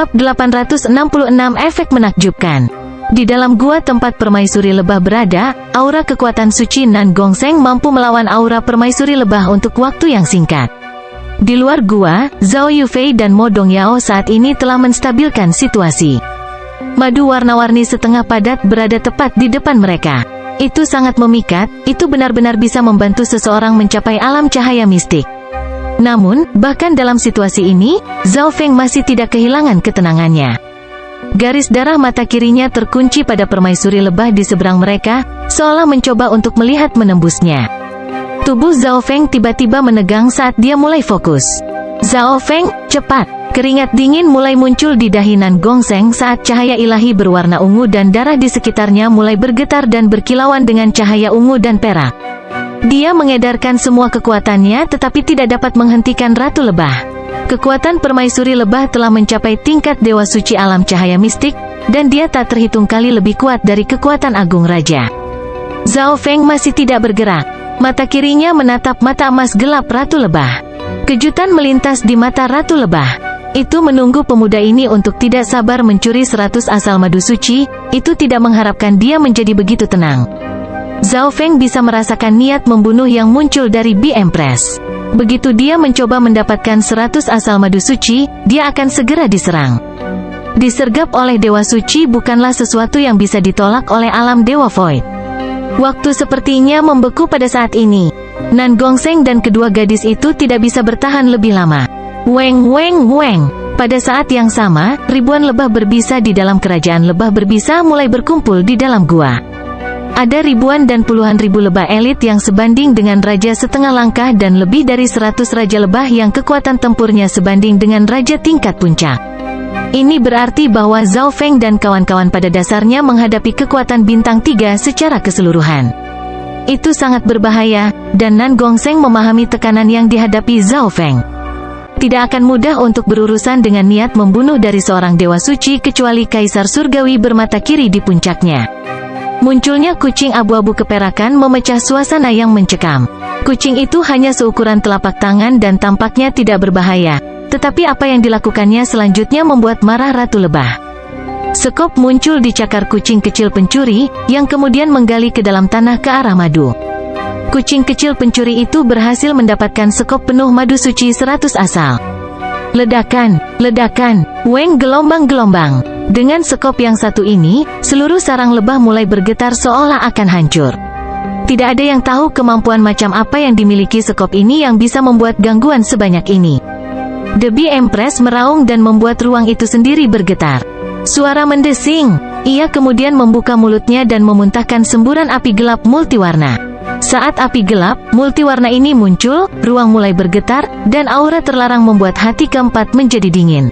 Bab 866 Efek menakjubkan. Di dalam gua tempat permaisuri lebah berada, aura kekuatan suci Nan Gongseng mampu melawan aura permaisuri lebah untuk waktu yang singkat. Di luar gua, Zhao Yufei dan Mo Dongyao saat ini telah menstabilkan situasi. Madu warna-warni setengah padat berada tepat di depan mereka. Itu sangat memikat, itu benar-benar bisa membantu seseorang mencapai alam cahaya mistik. Namun, bahkan dalam situasi ini, Zhao Feng masih tidak kehilangan ketenangannya. Garis darah mata kirinya terkunci pada permaisuri lebah di seberang mereka, seolah mencoba untuk melihat menembusnya. Tubuh Zhao Feng tiba-tiba menegang saat dia mulai fokus. Zhao Feng, cepat! Keringat dingin mulai muncul di dahi Nan Gongseng saat cahaya ilahi berwarna ungu dan darah di sekitarnya mulai bergetar dan berkilauan dengan cahaya ungu dan perak. Dia mengedarkan semua kekuatannya tetapi tidak dapat menghentikan Ratu Lebah. Kekuatan permaisuri lebah telah mencapai tingkat dewa suci alam cahaya mistik, dan dia tak terhitung kali lebih kuat dari kekuatan agung raja. Zhao Feng masih tidak bergerak. Mata kirinya menatap mata emas gelap Ratu Lebah. Kejutan melintas di mata Ratu Lebah. Itu menunggu pemuda ini untuk tidak sabar mencuri 100 asal madu suci, itu tidak mengharapkan dia menjadi begitu tenang. Zhao Feng bisa merasakan niat membunuh yang muncul dari Bi Empress. Begitu dia mencoba mendapatkan 100 asal madu suci, dia akan segera diserang. Disergap oleh Dewa Suci bukanlah sesuatu yang bisa ditolak oleh alam Dewa Void. Waktu sepertinya membeku pada saat ini. Nan Gongseng dan kedua gadis itu tidak bisa bertahan lebih lama. Weng weng weng. Pada saat yang sama, ribuan lebah berbisa di dalam kerajaan lebah berbisa mulai berkumpul di dalam gua. Ada ribuan dan puluhan ribu lebah elit yang sebanding dengan raja setengah langkah dan lebih dari 100 raja lebah yang kekuatan tempurnya sebanding dengan raja tingkat puncak. Ini berarti bahwa Zhao Feng dan kawan-kawan pada dasarnya menghadapi kekuatan bintang 3 secara keseluruhan. Itu sangat berbahaya, dan Nan Gongseng memahami tekanan yang dihadapi Zhao Feng. Tidak akan mudah untuk berurusan dengan niat membunuh dari seorang dewa suci kecuali Kaisar Surgawi bermata kiri di puncaknya. Munculnya kucing abu-abu keperakan memecah suasana yang mencekam. Kucing itu hanya seukuran telapak tangan dan tampaknya tidak berbahaya. Tetapi apa yang dilakukannya selanjutnya membuat marah Ratu Lebah. Sekop muncul di cakar kucing kecil pencuri, yang kemudian menggali ke dalam tanah ke arah madu. Kucing kecil pencuri itu berhasil mendapatkan sekop penuh madu suci 100 asal. Ledakan, ledakan, weng gelombang-gelombang. Dengan sekop yang satu ini, seluruh sarang lebah mulai bergetar seolah akan hancur. Tidak ada yang tahu kemampuan macam apa yang dimiliki sekop ini yang bisa membuat gangguan sebanyak ini. The Bi Empress meraung dan membuat ruang itu sendiri bergetar. Suara mendesing. Ia kemudian membuka mulutnya dan memuntahkan semburan api gelap multiwarna. Saat api gelap, multiwarna ini muncul, ruang mulai bergetar, dan aura terlarang membuat hati keempat menjadi dingin.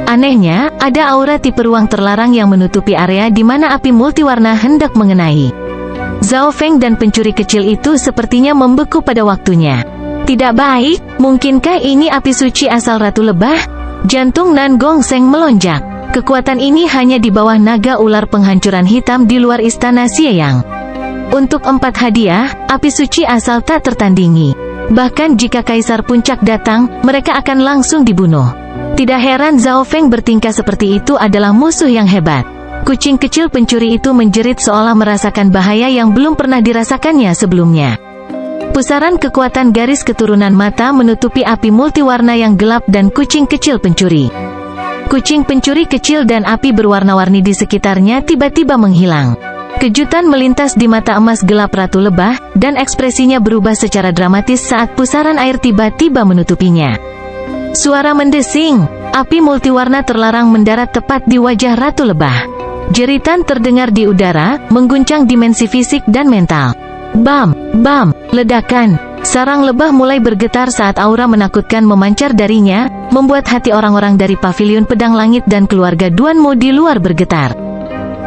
Anehnya, ada aura tipe ruang terlarang yang menutupi area di mana api multiwarna hendak mengenai. Zhao Feng dan pencuri kecil itu sepertinya membeku pada waktunya. Tidak baik, mungkinkah ini api suci asal Ratu Lebah? Jantung Nan Gongseng melonjak. Kekuatan ini hanya di bawah naga ular penghancuran hitam di luar istana Xieyang. Untuk 4 hadiah, api suci asal tak tertandingi. Bahkan jika Kaisar Puncak datang, mereka akan langsung dibunuh. Tidak heran Zhao Feng bertingkah seperti itu adalah musuh yang hebat. Kucing kecil pencuri itu menjerit seolah merasakan bahaya yang belum pernah dirasakannya sebelumnya. Pusaran kekuatan garis keturunan mata menutupi api multiwarna yang gelap dan kucing kecil pencuri. Kucing pencuri kecil dan api berwarna-warni di sekitarnya tiba-tiba menghilang. Kejutan melintas di mata emas gelap Ratu Lebah, dan ekspresinya berubah secara dramatis saat pusaran air tiba-tiba menutupinya. Suara mendesing. Api multiwarna terlarang mendarat tepat di wajah Ratu Lebah. Jeritan terdengar di udara, mengguncang dimensi fisik dan mental. Bam! Bam! Ledakan! Sarang lebah mulai bergetar saat aura menakutkan memancar darinya, membuat hati orang-orang dari paviliun pedang langit dan keluarga Duanmu di luar bergetar.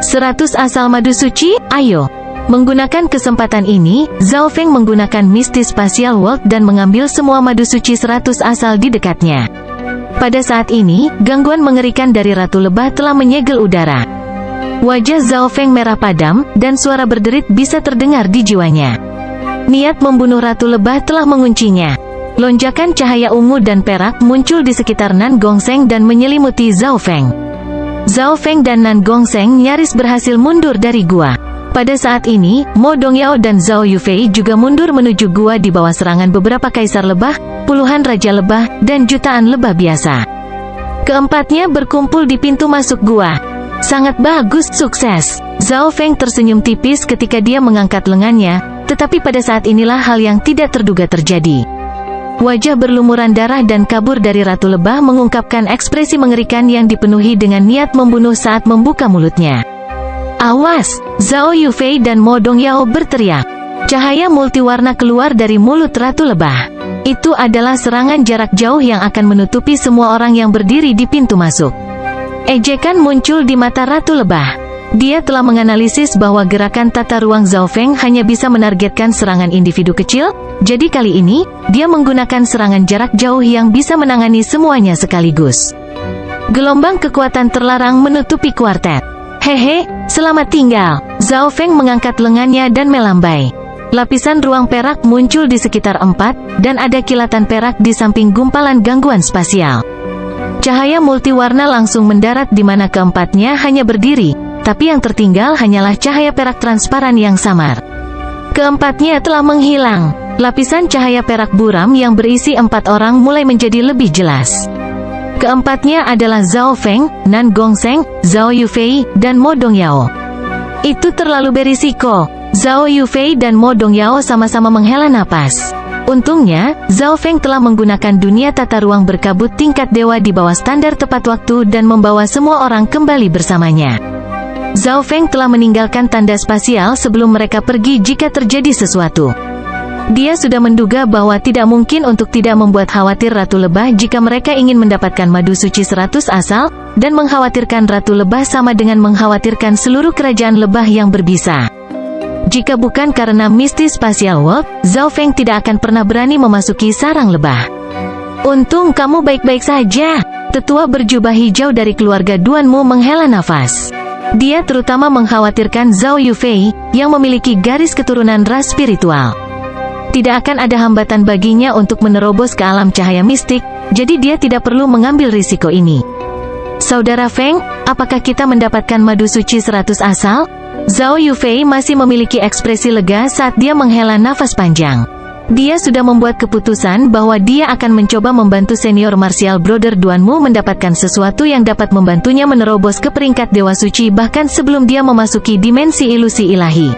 100 asal madu suci, ayo! Menggunakan kesempatan ini, Zhao Feng menggunakan Misty Spatial World dan mengambil semua madu suci 100 asal di dekatnya. Pada saat ini, gangguan mengerikan dari Ratu Lebah telah menyegel udara. Wajah Zhao Feng merah padam, dan suara berderit bisa terdengar di jiwanya. Niat membunuh Ratu Lebah telah menguncinya. Lonjakan cahaya ungu dan perak muncul di sekitar Nan Gongseng dan menyelimuti Zhao Feng. Zhao Feng dan Nan Gongseng nyaris berhasil mundur dari gua. Pada saat ini, Mo Dongyao dan Zhao Yufei juga mundur menuju gua di bawah serangan beberapa kaisar lebah, puluhan raja lebah, dan jutaan lebah biasa. Keempatnya berkumpul di pintu masuk gua. Sangat bagus, sukses. Zhao Feng tersenyum tipis ketika dia mengangkat lengannya, tetapi pada saat inilah hal yang tidak terduga terjadi. Wajah berlumuran darah dan kabur dari Ratu Lebah mengungkapkan ekspresi mengerikan yang dipenuhi dengan niat membunuh saat membuka mulutnya. Awas! Zhao Yufei dan Mo Dongyao berteriak. Cahaya multiwarna keluar dari mulut Ratu Lebah. Itu adalah serangan jarak jauh yang akan menutupi semua orang yang berdiri di pintu masuk. Ejekan muncul di mata Ratu Lebah. Dia telah menganalisis bahwa gerakan tata ruang Zhao Feng hanya bisa menargetkan serangan individu kecil, jadi kali ini, dia menggunakan serangan jarak jauh yang bisa menangani semuanya sekaligus. Gelombang kekuatan terlarang menutupi kuartet. Hehe, selamat tinggal. Zhao Feng mengangkat lengannya dan melambai. Lapisan ruang perak muncul di sekitar 4, dan ada kilatan perak di samping gumpalan gangguan spasial. Cahaya multiwarna langsung mendarat di mana keempatnya hanya berdiri, tapi yang tertinggal hanyalah cahaya perak transparan yang samar. Keempatnya telah menghilang. Lapisan cahaya perak buram yang berisi 4 orang mulai menjadi lebih jelas. Keempatnya adalah Zhao Feng, Nan Gongseng, Zhao Yufei, dan Mo Dongyao. Itu terlalu berisiko. Zhao Yufei dan Mo Dongyao sama-sama menghela napas. Untungnya, Zhao Feng telah menggunakan dunia tata ruang berkabut tingkat dewa di bawah standar tepat waktu dan membawa semua orang kembali bersamanya. Zhao Feng telah meninggalkan tanda spasial sebelum mereka pergi jika terjadi sesuatu. Dia sudah menduga bahwa tidak mungkin untuk tidak membuat khawatir Ratu Lebah jika mereka ingin mendapatkan madu suci 100 asal, dan mengkhawatirkan Ratu Lebah sama dengan mengkhawatirkan seluruh kerajaan lebah yang berbisa. Jika bukan karena Misty Spatial World, Zhao Feng tidak akan pernah berani memasuki sarang lebah. Untung kamu baik-baik saja. Tetua berjubah hijau dari keluarga Duanmu menghela nafas. Dia terutama mengkhawatirkan Zhao Yufei, yang memiliki garis keturunan ras spiritual. Tidak akan ada hambatan baginya untuk menerobos ke alam cahaya mistik, jadi dia tidak perlu mengambil risiko ini. Saudara Feng, apakah kita mendapatkan madu suci 100 asal? Zhao Yufei masih memiliki ekspresi lega saat dia menghela nafas panjang. Dia sudah membuat keputusan bahwa dia akan mencoba membantu senior martial brother Duanmu mendapatkan sesuatu yang dapat membantunya menerobos ke peringkat Dewa Suci bahkan sebelum dia memasuki dimensi ilusi ilahi.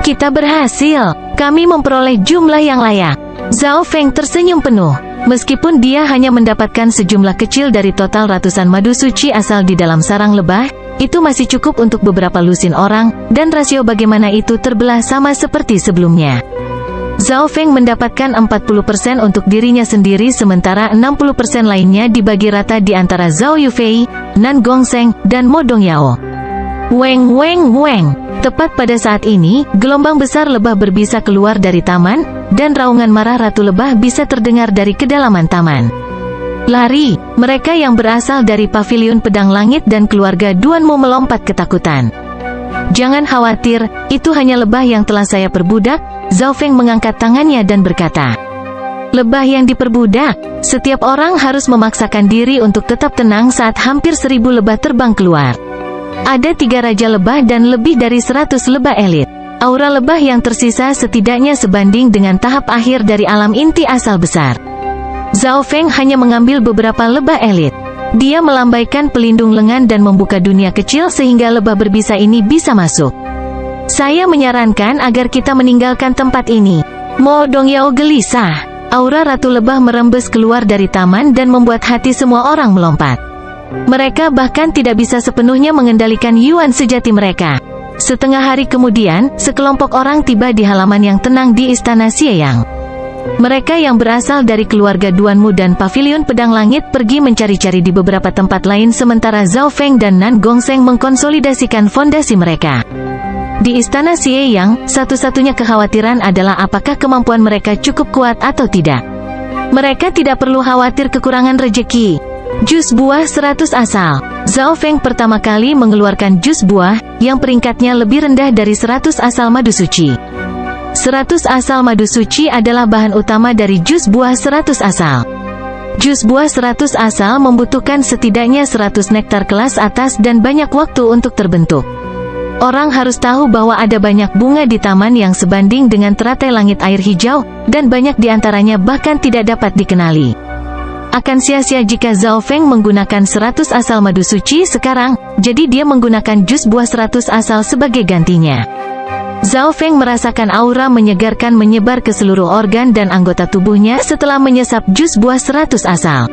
Kita berhasil. Kami memperoleh jumlah yang layak. Zhao Feng tersenyum penuh. Meskipun dia hanya mendapatkan sejumlah kecil dari total ratusan madu suci asal di dalam sarang lebah, itu masih cukup untuk beberapa lusin orang, dan rasio bagaimana itu terbelah sama seperti sebelumnya. Zhao Feng mendapatkan 40% untuk dirinya sendiri sementara 60% lainnya dibagi rata di antara Zhao Yufei, Nan Gongseng, dan Mo Dongyao. Weng weng weng. Tepat pada saat ini, gelombang besar lebah berbisa keluar dari taman, dan raungan marah Ratu Lebah bisa terdengar dari kedalaman taman. Lari, mereka yang berasal dari paviliun pedang langit dan keluarga Duanmu melompat ketakutan. Jangan khawatir, itu hanya lebah yang telah saya perbudak. Zhao Feng mengangkat tangannya dan berkata, lebah yang diperbudak. Setiap orang harus memaksakan diri untuk tetap tenang saat hampir 1000 lebah terbang keluar. Ada 3 raja lebah dan lebih dari 100 lebah elit. Aura lebah yang tersisa setidaknya sebanding dengan tahap akhir dari alam inti asal besar. Zhao Feng hanya mengambil beberapa lebah elit. Dia melambaikan pelindung lengan dan membuka dunia kecil sehingga lebah berbisa ini bisa masuk. Saya menyarankan agar kita meninggalkan tempat ini. Mo Dongyao gelisah. Aura Ratu Lebah merembes keluar dari taman dan membuat hati semua orang melompat. Mereka bahkan tidak bisa sepenuhnya mengendalikan Yuan sejati mereka. Setengah hari kemudian, sekelompok orang tiba di halaman yang tenang di Istana Xieyang. Mereka yang berasal dari keluarga Duanmu dan Paviliun Pedang Langit pergi mencari-cari di beberapa tempat lain sementara Zhao Feng dan Nan Gongseng mengkonsolidasikan fondasi mereka. Di Istana Xieyang, satu-satunya kekhawatiran adalah apakah kemampuan mereka cukup kuat atau tidak. Mereka tidak perlu khawatir kekurangan rejeki. Jus buah 100 asal. Zhao Feng pertama kali mengeluarkan jus buah, yang peringkatnya lebih rendah dari 100 asal madu suci. 100 asal madu suci adalah bahan utama dari jus buah 100 asal. Jus buah 100 asal membutuhkan setidaknya 100 nektar kelas atas dan banyak waktu untuk terbentuk. Orang harus tahu bahwa ada banyak bunga di taman yang sebanding dengan teratai langit air hijau, dan banyak di antaranya bahkan tidak dapat dikenali. Akan sia-sia jika Zhao Feng menggunakan 100 asal madu suci sekarang, jadi dia menggunakan jus buah 100 asal sebagai gantinya. Zhao Feng merasakan aura menyegarkan menyebar ke seluruh organ dan anggota tubuhnya setelah menyesap jus buah 100 asal.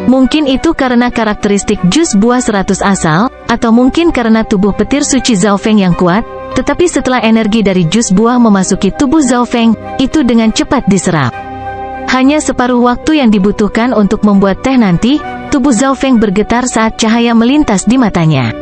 Mungkin itu karena karakteristik jus buah 100 asal, atau mungkin karena tubuh petir suci Zhao Feng yang kuat, tetapi setelah energi dari jus buah memasuki tubuh Zhao Feng, itu dengan cepat diserap. Hanya separuh waktu yang dibutuhkan untuk membuat teh nanti, tubuh Zhao Feng bergetar saat cahaya melintas di matanya.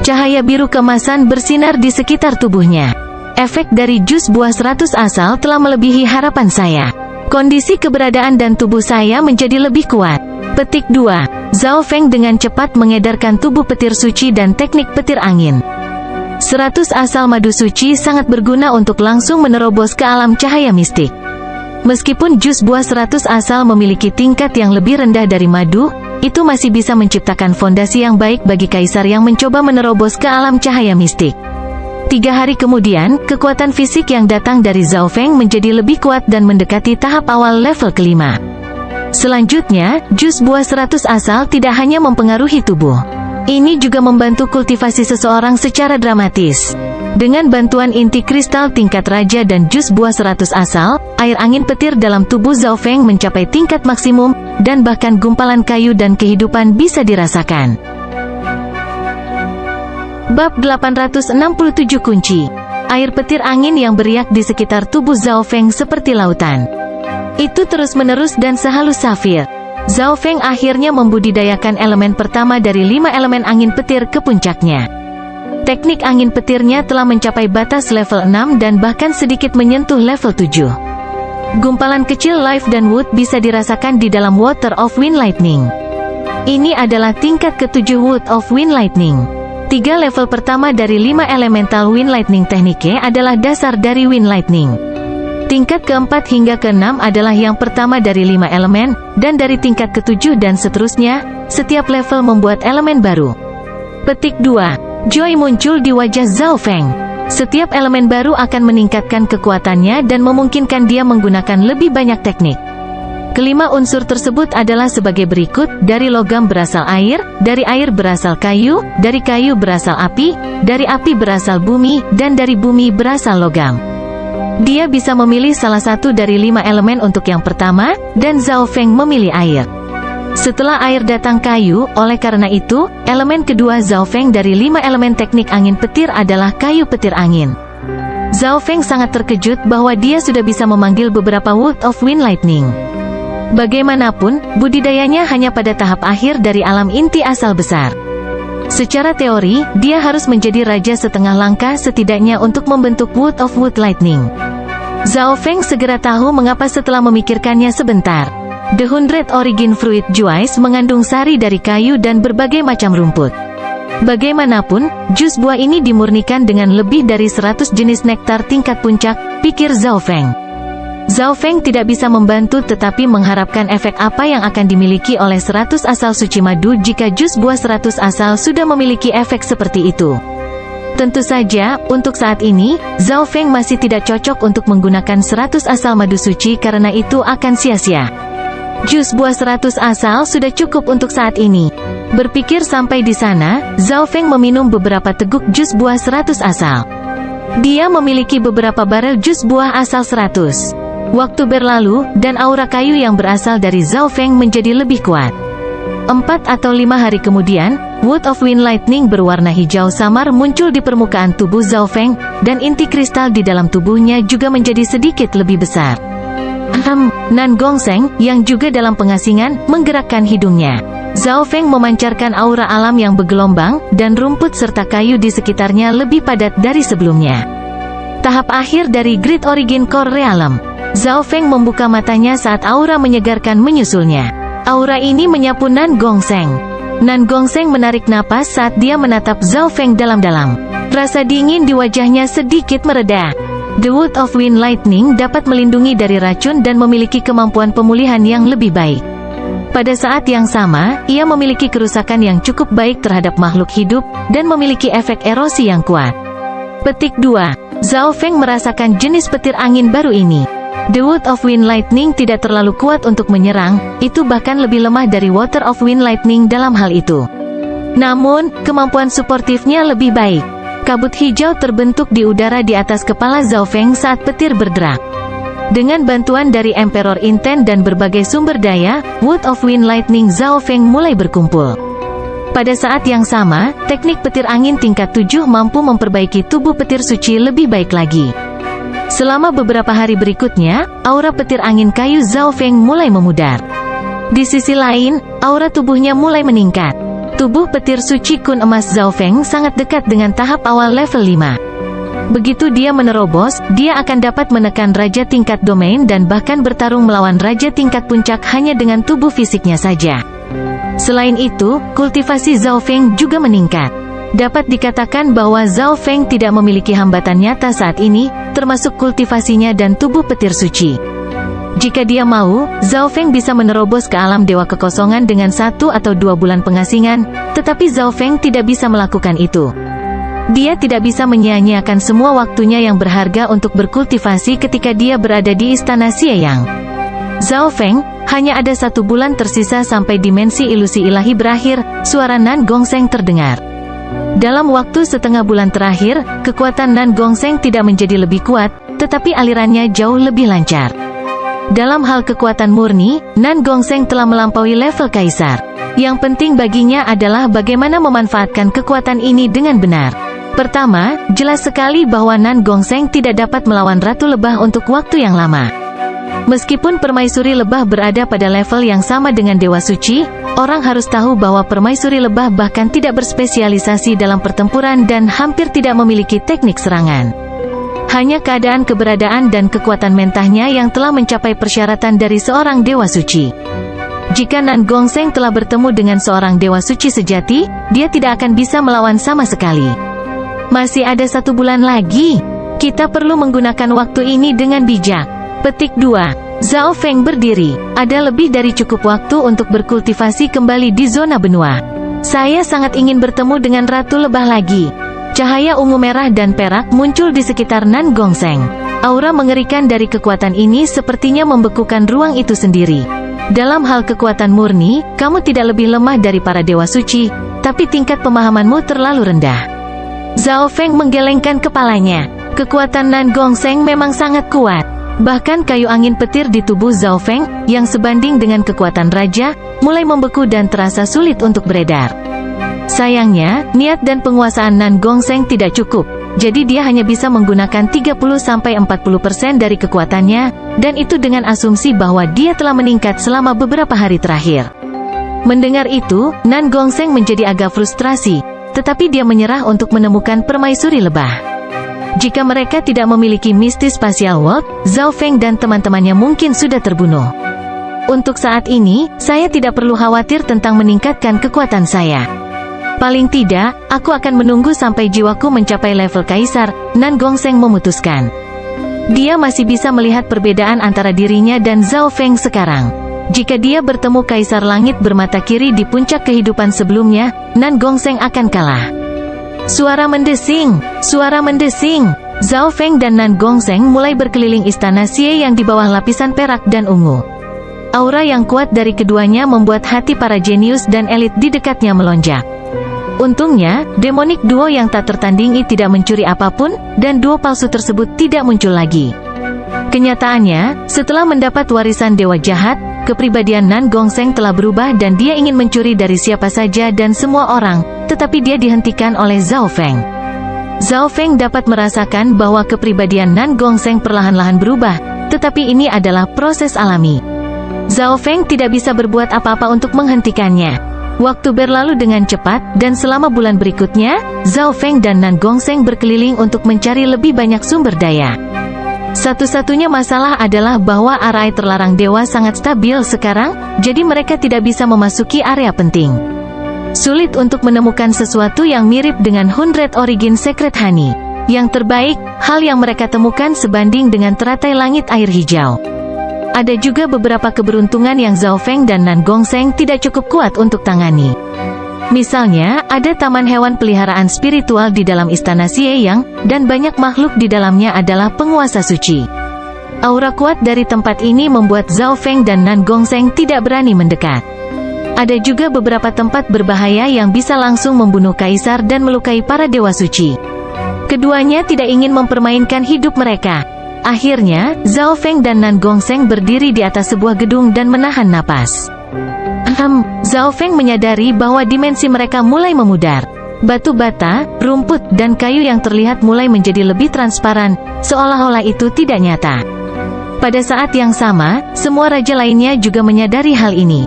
Cahaya biru keemasan bersinar di sekitar tubuhnya. Efek dari jus buah 100 asal telah melebihi harapan saya. Kondisi keberadaan dan tubuh saya menjadi lebih kuat. Petik 2. Zhao Feng dengan cepat mengedarkan tubuh petir suci dan teknik petir angin. 100 asal madu suci sangat berguna untuk langsung menerobos ke alam cahaya mistik. Meskipun jus buah 100 asal memiliki tingkat yang lebih rendah dari madu, itu masih bisa menciptakan fondasi yang baik bagi kaisar yang mencoba menerobos ke alam cahaya mistik. 3 hari kemudian, kekuatan fisik yang datang dari Zhao Feng menjadi lebih kuat dan mendekati tahap awal level kelima. Selanjutnya, jus buah 100 asal tidak hanya mempengaruhi tubuh. Ini juga membantu kultivasi seseorang secara dramatis. Dengan bantuan inti kristal tingkat raja dan jus buah 100 asal, air angin petir dalam tubuh Zhao Feng mencapai tingkat maksimum, dan bahkan gumpalan kayu dan kehidupan bisa dirasakan. Bab 867 Kunci. Air petir angin yang beriak di sekitar tubuh Zhao Feng seperti lautan. Itu terus-menerus dan sehalus safir. Zhao Feng akhirnya membudidayakan elemen pertama dari 5 elemen angin petir ke puncaknya. Teknik angin petirnya telah mencapai batas level 6 dan bahkan sedikit menyentuh level 7. Gumpalan kecil life dan wood bisa dirasakan di dalam Water of Wind Lightning. Ini adalah tingkat ke-7 Wood of Wind Lightning. 3 level pertama dari 5 elemental Wind Lightning tekniknya adalah dasar dari Wind Lightning. Tingkat ke-4 hingga ke-6 adalah yang pertama dari 5 elemen, dan dari tingkat ke-7 dan seterusnya, setiap level membuat elemen baru. Petik 2. Joy muncul di wajah Zhao Feng. Setiap elemen baru akan meningkatkan kekuatannya dan memungkinkan dia menggunakan lebih banyak teknik. Kelima unsur tersebut adalah sebagai berikut: dari logam berasal air, dari air berasal kayu, dari kayu berasal api, dari api berasal bumi, dan dari bumi berasal logam. Dia bisa memilih salah satu dari 5 elemen untuk yang pertama, dan Zhao Feng memilih air. Setelah air datang kayu, oleh karena itu, elemen kedua Zhao Feng dari 5 elemen teknik angin petir adalah kayu petir angin. Zhao Feng sangat terkejut bahwa dia sudah bisa memanggil beberapa Wood of Wind Lightning. Bagaimanapun, budidayanya hanya pada tahap akhir dari alam inti asal besar. Secara teori, dia harus menjadi raja setengah langkah setidaknya untuk membentuk Wood of Wood Lightning. Zhao Feng segera tahu mengapa setelah memikirkannya sebentar. The 100 Origin Fruit Juice mengandung sari dari kayu dan berbagai macam rumput. Bagaimanapun, jus buah ini dimurnikan dengan lebih dari 100 jenis nektar tingkat puncak, pikir Zhao Feng. Zhao Feng tidak bisa membantu tetapi mengharapkan efek apa yang akan dimiliki oleh 100 asal suci madu jika jus buah 100 asal sudah memiliki efek seperti itu. Tentu saja, untuk saat ini, Zhao Feng masih tidak cocok untuk menggunakan 100 asal madu suci karena itu akan sia-sia. Jus buah 100 asal sudah cukup untuk saat ini. Berpikir sampai di sana, Zhao Feng meminum beberapa teguk jus buah 100 asal. Dia memiliki beberapa barel jus buah asal 100. Waktu berlalu, dan aura kayu yang berasal dari Zhao Feng menjadi lebih kuat. 4 atau 5 hari kemudian, Wood of Wind Lightning berwarna hijau samar muncul di permukaan tubuh Zhao Feng, dan inti kristal di dalam tubuhnya juga menjadi sedikit lebih besar. Nan Gongseng, yang juga dalam pengasingan, menggerakkan hidungnya. Zhao Feng memancarkan aura alam yang bergelombang, dan rumput serta kayu di sekitarnya lebih padat dari sebelumnya. Tahap akhir dari Great Origin Core Realm. Zhao Feng membuka matanya saat aura menyegarkan menyusulnya. Aura ini menyapu Nan Gongseng. Nan Gongseng menarik napas saat dia menatap Zhao Feng dalam-dalam. Rasa dingin di wajahnya sedikit mereda. The Wood of Wind Lightning dapat melindungi dari racun dan memiliki kemampuan pemulihan yang lebih baik. Pada saat yang sama, ia memiliki kerusakan yang cukup baik terhadap makhluk hidup, dan memiliki efek erosi yang kuat. Petik 2. Zhao Feng merasakan jenis petir angin baru ini. The Wood of Wind Lightning tidak terlalu kuat untuk menyerang, itu bahkan lebih lemah dari Water of Wind Lightning dalam hal itu. Namun, kemampuan suportifnya lebih baik. Kabut hijau terbentuk di udara di atas kepala Zhao Feng saat petir bergerak. Dengan bantuan dari Emperor Inten dan berbagai sumber daya, Wood of Wind Lightning Zhao Feng mulai berkumpul. Pada saat yang sama, teknik petir angin tingkat 7 mampu memperbaiki tubuh petir suci lebih baik lagi. Selama beberapa hari berikutnya, aura petir angin kayu Zhao Feng mulai memudar. Di sisi lain, aura tubuhnya mulai meningkat. Tubuh petir suci kun emas Zhao Feng sangat dekat dengan tahap awal level 5. Begitu dia menerobos, dia akan dapat menekan raja tingkat domain dan bahkan bertarung melawan raja tingkat puncak hanya dengan tubuh fisiknya saja. Selain itu, kultivasi Zhao Feng juga meningkat. Dapat dikatakan bahwa Zhao Feng tidak memiliki hambatan nyata saat ini, termasuk kultivasinya dan tubuh petir suci. Jika dia mau, Zhao Feng bisa menerobos ke alam dewa kekosongan dengan 1 atau 2 bulan pengasingan, tetapi Zhao Feng tidak bisa melakukan itu. Dia tidak bisa menyia-nyiakan semua waktunya yang berharga untuk berkultivasi ketika dia berada di istana Xie Yang. Zhao Feng, hanya ada 1 bulan tersisa sampai dimensi ilusi ilahi berakhir, suara Nan Gongseng terdengar. Dalam waktu setengah bulan terakhir, kekuatan Nan Gongseng tidak menjadi lebih kuat, tetapi alirannya jauh lebih lancar. Dalam hal kekuatan murni, Nan Gongseng telah melampaui level kaisar. Yang penting baginya adalah bagaimana memanfaatkan kekuatan ini dengan benar. Pertama, jelas sekali bahwa Nan Gongseng tidak dapat melawan Ratu Lebah untuk waktu yang lama. Meskipun Permaisuri Lebah berada pada level yang sama dengan Dewa Suci, orang harus tahu bahwa Permaisuri Lebah bahkan tidak berspesialisasi dalam pertempuran dan hampir tidak memiliki teknik serangan. Hanya keadaan keberadaan dan kekuatan mentahnya yang telah mencapai persyaratan dari seorang Dewa Suci. Jika Nan Gongseng telah bertemu dengan seorang Dewa Suci sejati, dia tidak akan bisa melawan sama sekali. Masih ada 1 bulan lagi. Kita perlu menggunakan waktu ini dengan bijak. Petik 2. Zhao Feng berdiri. Ada lebih dari cukup waktu untuk berkultivasi kembali di zona benua. Saya sangat ingin bertemu dengan Ratu Lebah lagi. Cahaya ungu merah dan perak muncul di sekitar Nan Gongseng. Aura mengerikan dari kekuatan ini sepertinya membekukan ruang itu sendiri. Dalam hal kekuatan murni, kamu tidak lebih lemah dari para dewa suci, tapi tingkat pemahamanmu terlalu rendah. Zhao Feng menggelengkan kepalanya. Kekuatan Nan Gongseng memang sangat kuat. Bahkan kayu angin petir di tubuh Zhao Feng, yang sebanding dengan kekuatan raja, mulai membeku dan terasa sulit untuk beredar. Sayangnya, niat dan penguasaan Nan Gongseng tidak cukup, jadi dia hanya bisa menggunakan 30-40% dari kekuatannya, dan itu dengan asumsi bahwa dia telah meningkat selama beberapa hari terakhir. Mendengar itu, Nan Gongseng menjadi agak frustrasi, tetapi dia menyerah untuk menemukan Permaisuri Lebah. Jika mereka tidak memiliki Misty Spatial Walk, Zhao Feng dan teman-temannya mungkin sudah terbunuh. Untuk saat ini, saya tidak perlu khawatir tentang meningkatkan kekuatan saya. Paling tidak, aku akan menunggu sampai jiwaku mencapai level kaisar, Nan Gongseng memutuskan. Dia masih bisa melihat perbedaan antara dirinya dan Zhao Feng sekarang. Jika dia bertemu kaisar langit bermata kiri di puncak kehidupan sebelumnya, Nan Gongseng akan kalah. Suara mendesing, suara mendesing. Zhao Feng dan Nan Gongseng mulai berkeliling istana Xie yang di bawah lapisan perak dan ungu. Aura yang kuat dari keduanya membuat hati para jenius dan elit di dekatnya melonjak. Untungnya, demonik duo yang tak tertandingi tidak mencuri apapun, dan duo palsu tersebut tidak muncul lagi. Kenyataannya, setelah mendapat warisan Dewa Jahat, kepribadian Nan Gongseng telah berubah dan dia ingin mencuri dari siapa saja dan semua orang, tetapi dia dihentikan oleh Zhao Feng. Zhao Feng dapat merasakan bahwa kepribadian Nan Gongseng perlahan-lahan berubah, tetapi ini adalah proses alami. Zhao Feng tidak bisa berbuat apa-apa untuk menghentikannya. Waktu berlalu dengan cepat, dan selama bulan berikutnya, Zhao Feng dan Nan Gongseng berkeliling untuk mencari lebih banyak sumber daya. Satu-satunya masalah adalah bahwa area terlarang dewa sangat stabil sekarang, jadi mereka tidak bisa memasuki area penting. Sulit untuk menemukan sesuatu yang mirip dengan 100 Origin Secret Honey. Yang terbaik, hal yang mereka temukan sebanding dengan teratai langit air hijau. Ada juga beberapa keberuntungan yang Zhao Feng dan Nan Gongsheng tidak cukup kuat untuk tangani. Misalnya, ada taman hewan peliharaan spiritual di dalam istana Xie Yang, dan banyak makhluk di dalamnya adalah penguasa suci. Aura kuat dari tempat ini membuat Zhao Feng dan Nan Gongsheng tidak berani mendekat. Ada juga beberapa tempat berbahaya yang bisa langsung membunuh kaisar dan melukai para dewa suci. Keduanya tidak ingin mempermainkan hidup mereka. Akhirnya, Zhao Feng dan Nan Gongsheng berdiri di atas sebuah gedung dan menahan napas. Zhao Feng menyadari bahwa dimensi mereka mulai memudar. Batu bata, rumput, dan kayu yang terlihat mulai menjadi lebih transparan, seolah-olah itu tidak nyata. Pada saat yang sama, semua raja lainnya juga menyadari hal ini.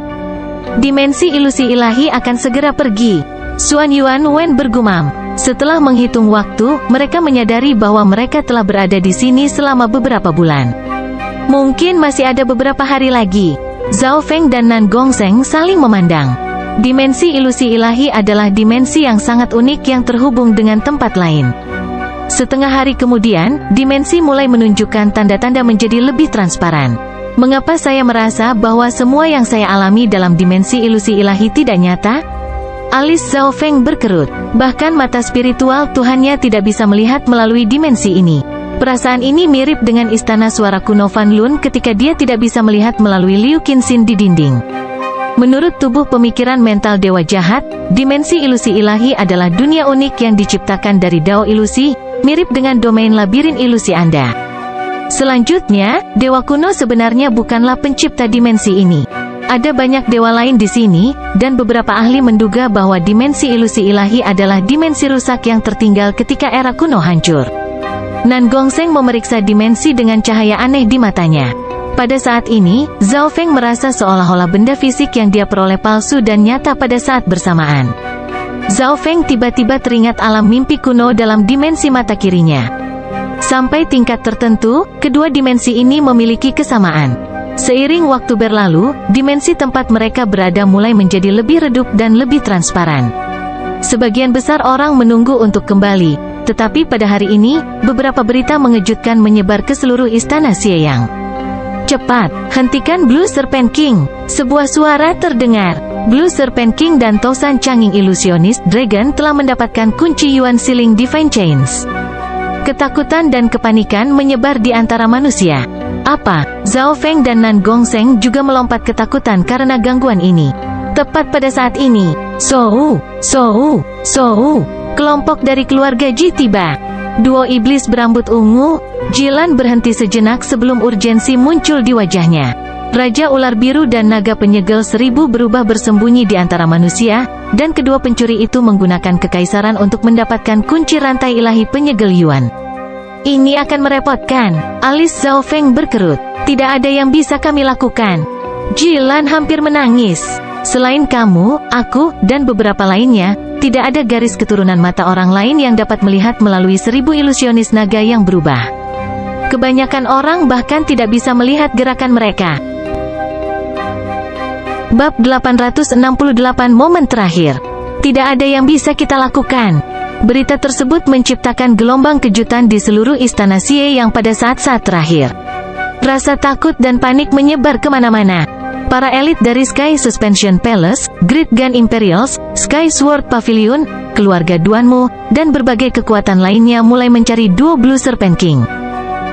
Dimensi ilusi ilahi akan segera pergi. Xuan Yuan Wen bergumam. Setelah menghitung waktu, mereka menyadari bahwa mereka telah berada di sini selama beberapa bulan. Mungkin masih ada beberapa hari lagi. Zhao Feng dan Nan Gongsheng saling memandang. Dimensi ilusi ilahi adalah dimensi yang sangat unik yang terhubung dengan tempat lain. Setengah hari kemudian, dimensi mulai menunjukkan tanda-tanda menjadi lebih transparan. Mengapa saya merasa bahwa semua yang saya alami dalam dimensi ilusi ilahi tidak nyata? Alis Zhao Feng berkerut. Bahkan mata spiritual Tuhannya tidak bisa melihat melalui dimensi ini. Perasaan ini mirip dengan istana suara kuno Fan Lun ketika dia tidak bisa melihat melalui Liu Qinxin di dinding. Menurut tubuh pemikiran mental dewa jahat, dimensi ilusi ilahi adalah dunia unik yang diciptakan dari Dao ilusi, mirip dengan domain labirin ilusi Anda. Selanjutnya, dewa kuno sebenarnya bukanlah pencipta dimensi ini. Ada banyak dewa lain di sini, dan beberapa ahli menduga bahwa dimensi ilusi ilahi adalah dimensi rusak yang tertinggal ketika era kuno hancur. Nan Gongsheng memeriksa dimensi dengan cahaya aneh di matanya. Pada saat ini, Zhao Feng merasa seolah-olah benda fisik yang dia peroleh palsu dan nyata pada saat bersamaan. Zhao Feng tiba-tiba teringat alam mimpi kuno dalam dimensi mata kirinya. Sampai tingkat tertentu, kedua dimensi ini memiliki kesamaan. Seiring waktu berlalu, dimensi tempat mereka berada mulai menjadi lebih redup dan lebih transparan. Sebagian besar orang menunggu untuk kembali, tetapi pada hari ini, beberapa berita mengejutkan menyebar ke seluruh istana Xie Yang. Cepat, hentikan Blue Serpent King. Sebuah suara terdengar. Blue Serpent King dan Tousan Changing Illusionist Dragon telah mendapatkan kunci Yuan Sealing Divine Chains. Ketakutan dan kepanikan menyebar di antara manusia. Apa? Zhao Feng dan Nan Gongsheng juga melompat ketakutan karena gangguan ini. Tepat pada saat ini, Sou, kelompok dari keluarga Ji tiba. Duo iblis berambut ungu, Jilan berhenti sejenak sebelum urgensi muncul di wajahnya. Raja ular biru dan naga penyegel 1000 berubah bersembunyi di antara manusia, dan kedua pencuri itu menggunakan kekaisaran untuk mendapatkan kunci rantai ilahi penyegel Yuan. Ini akan merepotkan. Alis Zhao Feng berkerut. Tidak ada yang bisa kami lakukan. Jilan hampir menangis. Selain kamu, aku, dan beberapa lainnya, tidak ada garis keturunan mata orang lain yang dapat melihat melalui 1000 ilusionis naga yang berubah. Kebanyakan orang bahkan tidak bisa melihat gerakan mereka. Bab 868 Momen Terakhir. Tidak ada yang bisa kita lakukan. Berita tersebut menciptakan gelombang kejutan di seluruh istana Xie yang pada saat-saat terakhir. Rasa takut dan panik menyebar kemana-mana. Para elit dari Sky Suspension Palace, Great Gun Imperials, Sky Sword Pavilion, keluarga Duanmu, dan berbagai kekuatan lainnya mulai mencari duo Blue Serpent King.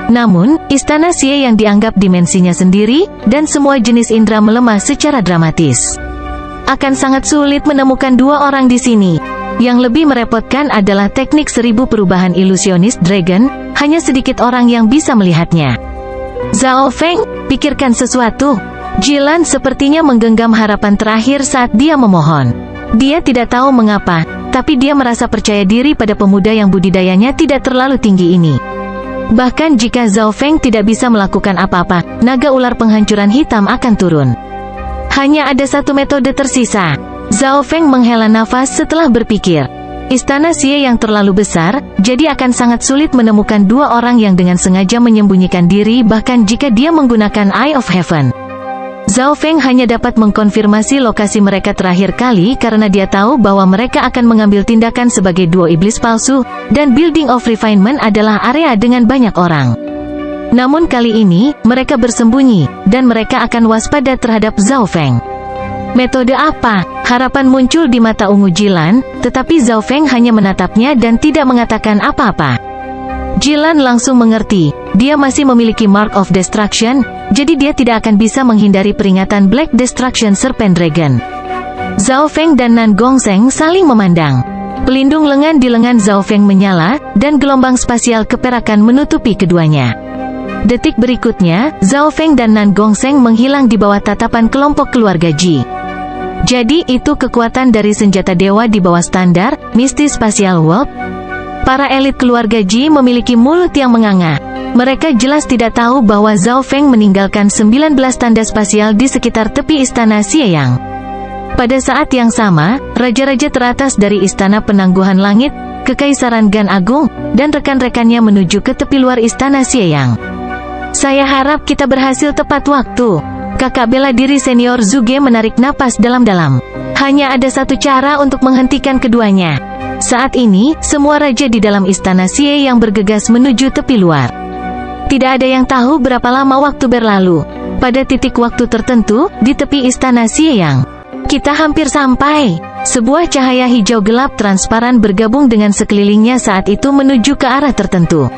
Namun, istana Xie yang dianggap dimensinya sendiri, dan semua jenis indera melemah secara dramatis. Akan sangat sulit menemukan dua orang di sini. Yang lebih merepotkan adalah teknik 1000 perubahan ilusionis Dragon, hanya sedikit orang yang bisa melihatnya. Zhao Feng, pikirkan sesuatu. Jilan sepertinya menggenggam harapan terakhir saat dia memohon. Dia tidak tahu mengapa, tapi dia merasa percaya diri pada pemuda yang budidayanya tidak terlalu tinggi ini. Bahkan jika Zhao Feng tidak bisa melakukan apa-apa, naga ular penghancuran hitam akan turun. Hanya ada satu metode tersisa. Zhao Feng menghela nafas setelah berpikir. Istana Xie yang terlalu besar, jadi akan sangat sulit menemukan dua orang yang dengan sengaja menyembunyikan diri bahkan jika dia menggunakan Eye of Heaven. Zhao Feng hanya dapat mengkonfirmasi lokasi mereka terakhir kali karena dia tahu bahwa mereka akan mengambil tindakan sebagai duo iblis palsu, dan Building of Refinement adalah area dengan banyak orang. Namun kali ini, mereka bersembunyi, dan mereka akan waspada terhadap Zhao Feng. Metode apa? Harapan muncul di mata ungu Jilan, tetapi Zhao Feng hanya menatapnya dan tidak mengatakan apa-apa. Jilan langsung mengerti, dia masih memiliki Mark of Destruction, jadi dia tidak akan bisa menghindari peringatan Black Destruction Serpent Dragon. Zhao Feng dan Nan Gongseng saling memandang. Pelindung lengan di lengan Zhao Feng menyala, dan gelombang spasial keperakan menutupi keduanya. Detik berikutnya, Zhao Feng dan Nan Gongseng menghilang di bawah tatapan kelompok keluarga Ji. Jadi itu kekuatan dari senjata dewa di bawah standar, Misty Spatial World. Para elit keluarga Ji memiliki mulut yang menganga. Mereka jelas tidak tahu bahwa Zhao Feng meninggalkan 19 tanda spasial di sekitar tepi istana Xieyang. Pada saat yang sama, raja-raja teratas dari istana penangguhan langit, Kekaisaran Gan Agung, dan rekan-rekannya menuju ke tepi luar istana Xieyang. Saya harap kita berhasil tepat waktu. Kakak bela diri senior Zhuge menarik napas dalam-dalam. Hanya ada satu cara untuk menghentikan keduanya. Saat ini, semua raja di dalam istana Xie yang bergegas menuju tepi luar. Tidak ada yang tahu berapa lama waktu berlalu. Pada titik waktu tertentu, di tepi istana Xieyang, kita hampir sampai. Sebuah cahaya hijau gelap transparan bergabung dengan sekelilingnya saat itu menuju ke arah tertentu.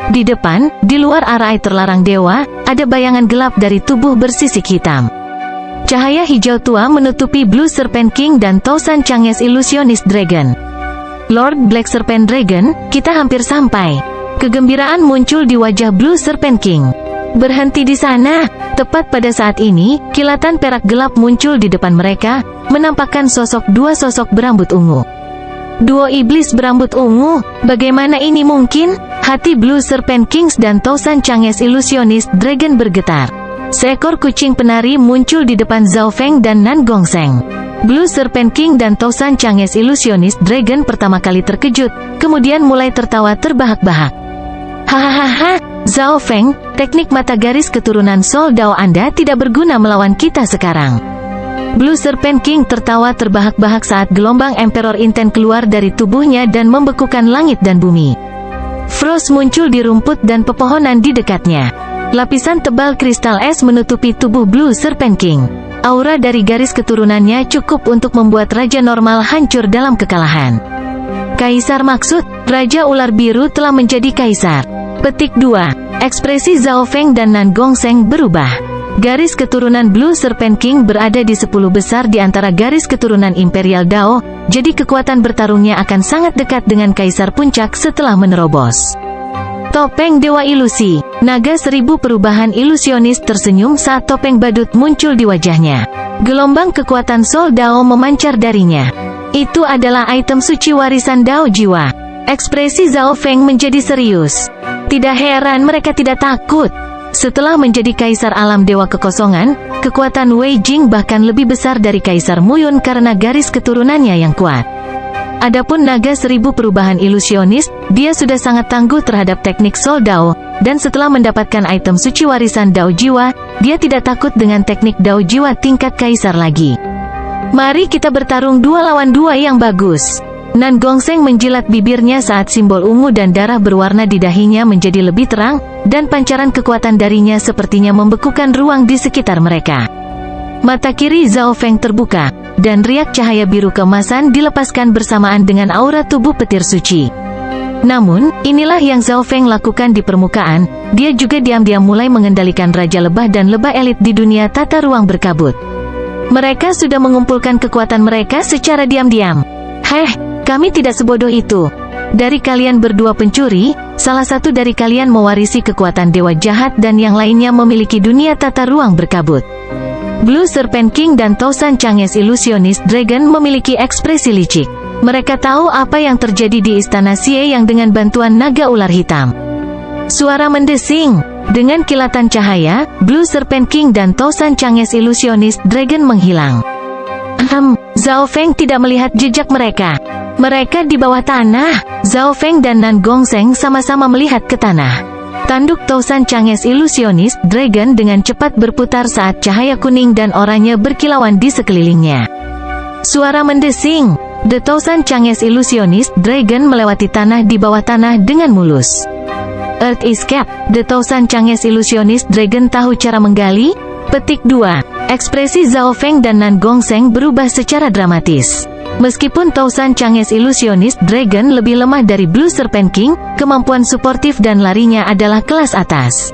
Di depan, di luar arai terlarang dewa, ada bayangan gelap dari tubuh bersisik hitam. Cahaya hijau tua menutupi Blue Serpent King dan Tousan Chang'es Illusionist Dragon. Lord Black Serpent Dragon, kita hampir sampai. Kegembiraan muncul di wajah Blue Serpent King. Berhenti di sana. Tepat pada saat ini, kilatan perak gelap muncul di depan mereka, menampakkan dua sosok berambut ungu. Duo iblis berambut ungu, bagaimana ini mungkin? Hati Blue Serpent Kings dan Tousan Chang'es Illusionist Dragon bergetar. Seekor kucing penari muncul di depan Zhao Feng dan Nan Gongseng. Blue Serpent King dan Tousan Chang'es Illusionist Dragon pertama kali terkejut, kemudian mulai tertawa terbahak-bahak. Hahaha, Zhao Feng, teknik mata garis keturunan Soul Dao Anda tidak berguna melawan kita sekarang. Blue Serpent King tertawa terbahak-bahak saat gelombang Emperor Inten keluar dari tubuhnya dan membekukan langit dan bumi. Frost muncul di rumput dan pepohonan di dekatnya. Lapisan tebal kristal es menutupi tubuh Blue Serpent King. Aura dari garis keturunannya cukup untuk membuat Raja Normal hancur dalam kekalahan. Kaisar maksud, Raja Ular Biru telah menjadi Kaisar. Petik 2. Ekspresi Zhao Feng dan Nan Gongseng berubah. Garis keturunan Blue Serpent King berada di 10 besar di antara garis keturunan Imperial Dao, jadi kekuatan bertarungnya akan sangat dekat dengan Kaisar Puncak setelah menerobos. Topeng Dewa Ilusi. Naga 1000 perubahan ilusionis tersenyum saat topeng badut muncul di wajahnya. Gelombang kekuatan Soul Dao memancar darinya. Itu adalah item suci warisan Dao jiwa. Ekspresi Zhao Feng menjadi serius. Tidak heran mereka tidak takut. Setelah menjadi Kaisar Alam Dewa Kekosongan, kekuatan Wei Jing bahkan lebih besar dari Kaisar Muyun karena garis keturunannya yang kuat. Adapun naga 1000 perubahan ilusionis, dia sudah sangat tangguh terhadap teknik Soul Dao, dan setelah mendapatkan item suci warisan Dao Jiwa, dia tidak takut dengan teknik Dao Jiwa tingkat Kaisar lagi. Mari kita bertarung 2 lawan 2 yang bagus. Nan Gongseng menjilat bibirnya saat simbol ungu dan darah berwarna di dahinya menjadi lebih terang, dan pancaran kekuatan darinya sepertinya membekukan ruang di sekitar mereka. Mata kiri Zhao Feng terbuka, dan riak cahaya biru keemasan dilepaskan bersamaan dengan aura tubuh petir suci. Namun, inilah yang Zhao Feng lakukan di permukaan, dia juga diam-diam mulai mengendalikan Raja Lebah dan lebah elit di dunia tata ruang berkabut. Mereka sudah mengumpulkan kekuatan mereka secara diam-diam. Kami tidak sebodoh itu. Dari kalian berdua pencuri, salah satu dari kalian mewarisi kekuatan dewa jahat dan yang lainnya memiliki dunia tata ruang berkabut. Blue Serpent King dan Tousan Chang'es Illusionist Dragon memiliki ekspresi licik. Mereka tahu apa yang terjadi di istana Xie yang dengan bantuan naga ular hitam. Suara mendesing. Dengan kilatan cahaya, Blue Serpent King dan Tousan Chang'es Illusionist Dragon menghilang. Zhao Feng tidak melihat jejak mereka. Mereka di bawah tanah. Zhao Feng dan Nan Gongseng sama-sama melihat ke tanah. Tanduk Tousan Changes Illusionist Dragon dengan cepat berputar saat cahaya kuning dan oranye berkilauan di sekelilingnya. Suara mendesing. The Tousan Changes Illusionist Dragon melewati tanah di bawah tanah dengan mulus. Earth Escape. The Tousan Changes Illusionist Dragon tahu cara menggali. Petik 2. Ekspresi Zhao Feng dan Nan Gongseng berubah secara dramatis. Meskipun Tousan Changes Illusionist Dragon lebih lemah dari Blue Serpent King, kemampuan suportif dan larinya adalah kelas atas.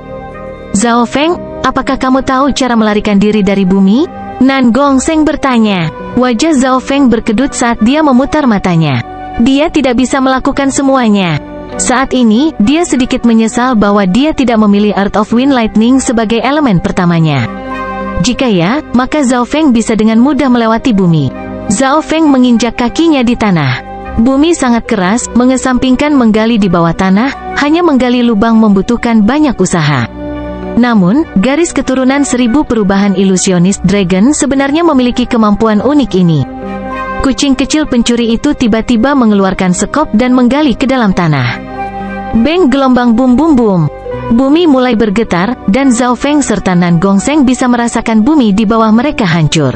Zhao Feng, apakah kamu tahu cara melarikan diri dari bumi? Nan Gongseng bertanya. Wajah Zhao Feng berkedut saat dia memutar matanya. Dia tidak bisa melakukan semuanya. Saat ini, dia sedikit menyesal bahwa dia tidak memilih Earth of Wind Lightning sebagai elemen pertamanya. Jika ya, maka Zhao Feng bisa dengan mudah melewati bumi. Zhao Feng menginjak kakinya di tanah. Bumi sangat keras, mengesampingkan menggali di bawah tanah, hanya menggali lubang membutuhkan banyak usaha. Namun, garis keturunan 1000 perubahan Illusionist Dragon sebenarnya memiliki kemampuan unik ini. Kucing kecil pencuri itu tiba-tiba mengeluarkan sekop dan menggali ke dalam tanah. Beng, gelombang bum bum bum. Bumi mulai bergetar, dan Zhao Feng serta Nan Gongseng bisa merasakan bumi di bawah mereka hancur.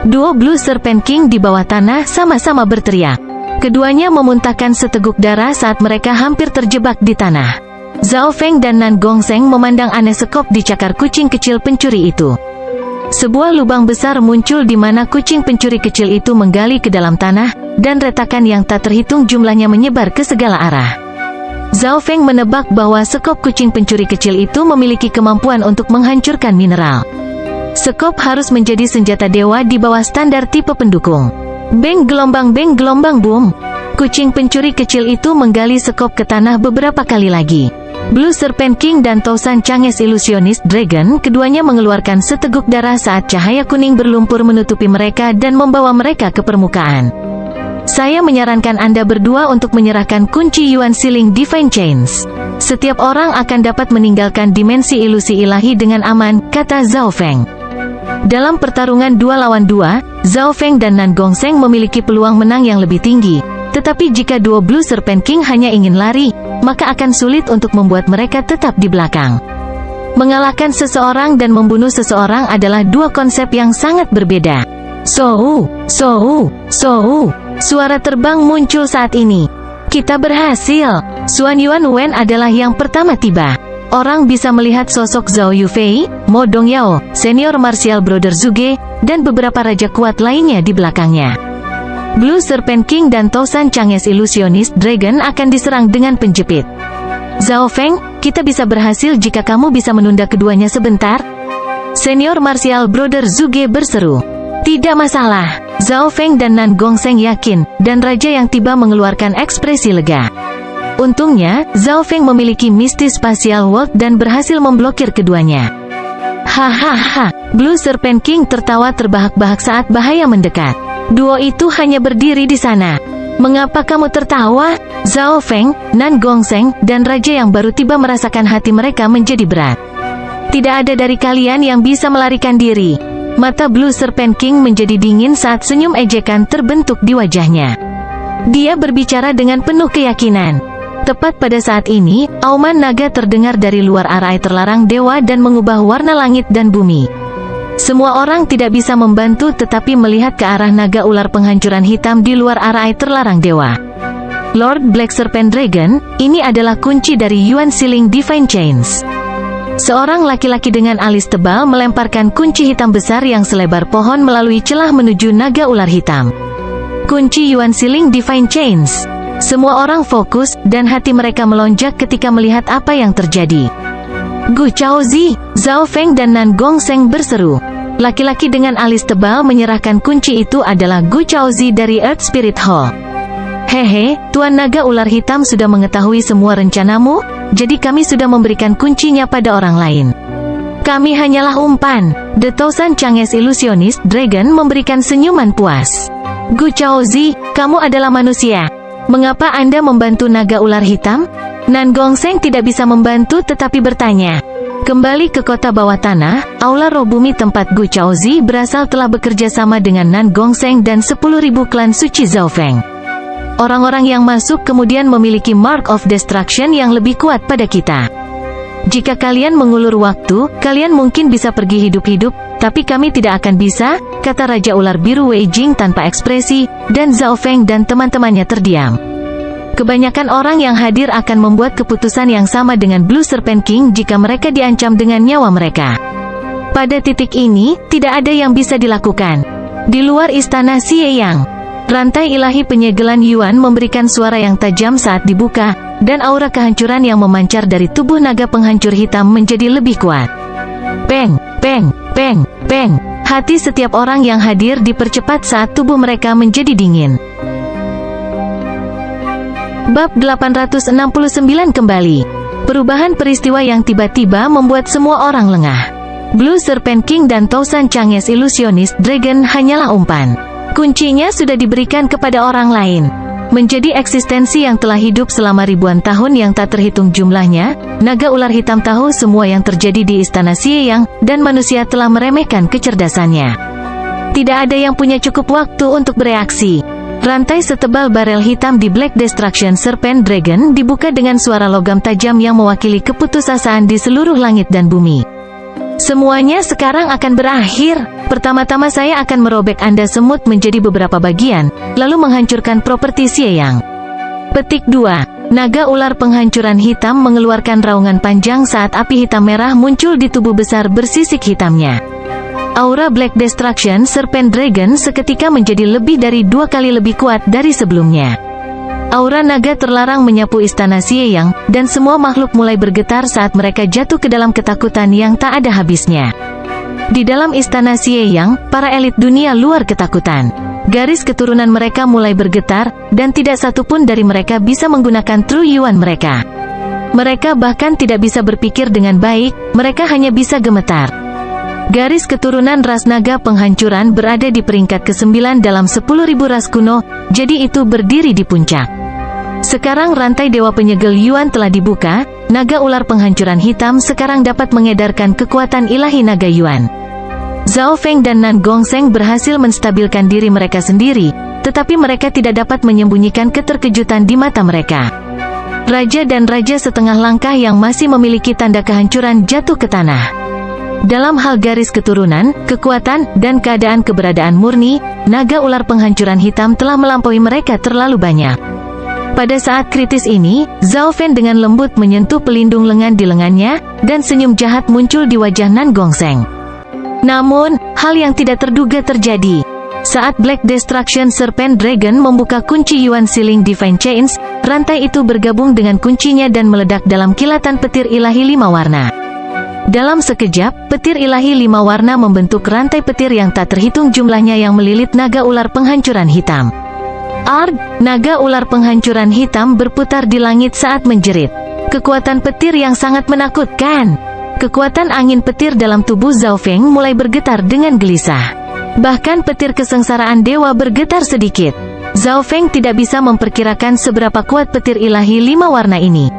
Duo Blue Serpent King di bawah tanah sama-sama berteriak. Keduanya memuntahkan seteguk darah saat mereka hampir terjebak di tanah. Zhao Feng dan Nan Gongseng memandang aneh sekop di cakar kucing kecil pencuri itu. Sebuah lubang besar muncul di mana kucing pencuri kecil itu menggali ke dalam tanah, dan retakan yang tak terhitung jumlahnya menyebar ke segala arah. Zhao Feng menebak bahwa sekop kucing pencuri kecil itu memiliki kemampuan untuk menghancurkan mineral. Sekop harus menjadi senjata dewa di bawah standar tipe pendukung. Beng, gelombang boom. Kucing pencuri kecil itu menggali sekop ke tanah beberapa kali lagi. Blue Serpent King dan Tousan Changes Illusionist Dragon keduanya mengeluarkan seteguk darah saat cahaya kuning berlumpur menutupi mereka dan membawa mereka ke permukaan. Saya menyarankan Anda berdua untuk menyerahkan kunci Yuan Sealing Divine Chains. Setiap orang akan dapat meninggalkan dimensi ilusi ilahi dengan aman, kata Zhao Feng. Dalam pertarungan 2 lawan 2, Zhao Feng dan Nan Gongseng memiliki peluang menang yang lebih tinggi. Tetapi jika duo Blue Serpent King hanya ingin lari, maka akan sulit untuk membuat mereka tetap di belakang. Mengalahkan seseorang dan membunuh seseorang adalah dua konsep yang sangat berbeda. Suara terbang muncul saat ini. Kita berhasil. Xuan Yuan Wen adalah yang pertama tiba. Orang bisa melihat sosok Zhao Yufei, Mo Dongyao, Senior Martial Brother Zhuge, dan beberapa raja kuat lainnya di belakangnya. Blue Serpent King dan Tousan Changes Illusionist Dragon akan diserang dengan penjepit. Zhao Feng, kita bisa berhasil jika kamu bisa menunda keduanya sebentar. Senior Martial Brother Zhuge berseru. Tidak masalah. Zhao Feng dan Nan Gongseng yakin, dan raja yang tiba mengeluarkan ekspresi lega. Untungnya, Zhao Feng memiliki Misty Spatial World dan berhasil memblokir keduanya. Hahaha, Blue Serpent King tertawa terbahak-bahak saat bahaya mendekat. Duo itu hanya berdiri di sana. Mengapa kamu tertawa? Zhao Feng, Nan Gongseng, dan raja yang baru tiba merasakan hati mereka menjadi berat. Tidak ada dari kalian yang bisa melarikan diri. Mata Blue Serpent King menjadi dingin saat senyum ejekan terbentuk di wajahnya. Dia berbicara dengan penuh keyakinan. Tepat pada saat ini, auman naga terdengar dari luar arai terlarang dewa dan mengubah warna langit dan bumi. Semua orang tidak bisa membantu tetapi melihat ke arah naga ular penghancuran hitam di luar arai terlarang dewa. Lord Black Serpent Dragon, ini adalah kunci dari Yuan Sealing Divine Chains. Seorang laki-laki dengan alis tebal melemparkan kunci hitam besar yang selebar pohon melalui celah menuju naga ular hitam. Kunci Yuan Sealing Divine Chains. Semua orang fokus, dan hati mereka melonjak ketika melihat apa yang terjadi. Gu Chaozi, Zhao Feng dan Nan Gongseng berseru. Laki-laki dengan alis tebal menyerahkan kunci itu adalah Gu Chaozi dari Earth Spirit Hall. Hehe, Tuan Naga Ular Hitam sudah mengetahui semua rencanamu, jadi kami sudah memberikan kuncinya pada orang lain. Kami hanyalah umpan. The Tousan Changes Illusionist Dragon memberikan senyuman puas. Gu Chaozi, kamu adalah manusia. Mengapa Anda membantu naga ular hitam? Nan Gongseng tidak bisa membantu tetapi bertanya. Kembali ke kota bawah tanah, aula roh bumi tempat Gu Chaozi berasal telah bekerja sama dengan Nan Gongseng dan 10.000 klan suci Zhao Feng. Orang-orang yang masuk kemudian memiliki Mark of Destruction yang lebih kuat pada kita. Jika kalian mengulur waktu, kalian mungkin bisa pergi hidup-hidup, tapi kami tidak akan bisa, kata Raja Ular Biru Wei Jing tanpa ekspresi, dan Zhao Feng dan teman-temannya terdiam. Kebanyakan orang yang hadir akan membuat keputusan yang sama dengan Blue Serpent King jika mereka diancam dengan nyawa mereka. Pada titik ini, tidak ada yang bisa dilakukan. Di luar istana Xie Yang, rantai ilahi penyegelan Yuan memberikan suara yang tajam saat dibuka, dan aura kehancuran yang memancar dari tubuh naga penghancur hitam menjadi lebih kuat. Peng, peng, peng, peng. Hati setiap orang yang hadir dipercepat saat tubuh mereka menjadi dingin. Bab 869 kembali. Perubahan peristiwa yang tiba-tiba membuat semua orang lengah. Blue Serpent King dan Tousan Changes Illusionist Dragon hanyalah umpan. Kuncinya sudah diberikan kepada orang lain. Menjadi eksistensi yang telah hidup selama ribuan tahun yang tak terhitung jumlahnya, naga ular hitam tahu semua yang terjadi di istana Xie Yang, dan manusia telah meremehkan kecerdasannya. Tidak ada yang punya cukup waktu untuk bereaksi. Rantai setebal barel hitam di Black Destruction Serpent Dragon dibuka dengan suara logam tajam yang mewakili keputusasaan di seluruh langit dan bumi. Semuanya sekarang akan berakhir. Pertama-tama saya akan merobek Anda semut menjadi beberapa bagian, lalu menghancurkan properti Xie Yang. Petik 2. Naga ular penghancuran hitam mengeluarkan raungan panjang saat api hitam merah muncul di tubuh besar bersisik hitamnya. Aura Black Destruction Serpent Dragon seketika menjadi lebih dari 2 kali lebih kuat dari sebelumnya. Aura naga terlarang menyapu istana Xie Yang, dan semua makhluk mulai bergetar saat mereka jatuh ke dalam ketakutan yang tak ada habisnya. Di dalam istana Xie Yang, para elit dunia luar ketakutan. Garis keturunan mereka mulai bergetar, dan tidak satupun dari mereka bisa menggunakan True Yuan mereka. Mereka bahkan tidak bisa berpikir dengan baik, mereka hanya bisa gemetar. Garis keturunan ras naga penghancuran berada di peringkat ke-9 dalam 10.000 ras kuno, jadi itu berdiri di puncak. Sekarang rantai dewa penyegel Yuan telah dibuka, naga ular penghancuran hitam sekarang dapat mengedarkan kekuatan ilahi naga Yuan. Zhao Feng dan Nan Gongsheng berhasil menstabilkan diri mereka sendiri, tetapi mereka tidak dapat menyembunyikan keterkejutan di mata mereka. Raja dan raja setengah langkah yang masih memiliki tanda kehancuran jatuh ke tanah. Dalam hal garis keturunan, kekuatan, dan keadaan keberadaan murni, naga ular penghancuran hitam telah melampaui mereka terlalu banyak. Pada saat kritis ini, Zhao Feng dengan lembut menyentuh pelindung lengan di lengannya, dan senyum jahat muncul di wajah Nan Gongsheng. Namun, hal yang tidak terduga terjadi. Saat Black Destruction Serpent Dragon membuka kunci Yuan Sealing Divine Chains, rantai itu bergabung dengan kuncinya dan meledak dalam kilatan petir ilahi 5 warna. Dalam sekejap, petir ilahi 5 warna membentuk rantai petir yang tak terhitung jumlahnya yang melilit naga ular penghancuran hitam. Arg, naga ular penghancuran hitam berputar di langit saat menjerit. Kekuatan petir yang sangat menakutkan. Kekuatan angin petir dalam tubuh Zhao Feng mulai bergetar dengan gelisah. Bahkan petir kesengsaraan dewa bergetar sedikit. Zhao Feng tidak bisa memperkirakan seberapa kuat petir ilahi 5 warna ini.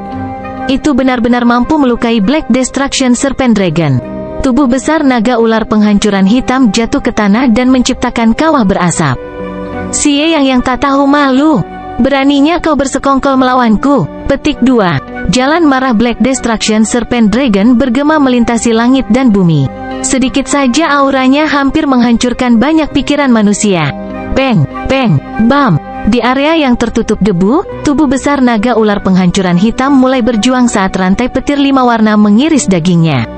Itu benar-benar mampu melukai Black Destruction Serpent Dragon. Tubuh besar naga ular penghancuran hitam jatuh ke tanah dan menciptakan kawah berasap. Xie yang tak tahu malu. Beraninya kau bersekongkol melawanku. Petik 2. Jalan marah Black Destruction Serpent Dragon bergema melintasi langit dan bumi. Sedikit saja auranya hampir menghancurkan banyak pikiran manusia. Peng, peng, bam. Di area yang tertutup debu, tubuh besar naga ular penghancuran hitam mulai berjuang saat rantai petir 5 warna mengiris dagingnya.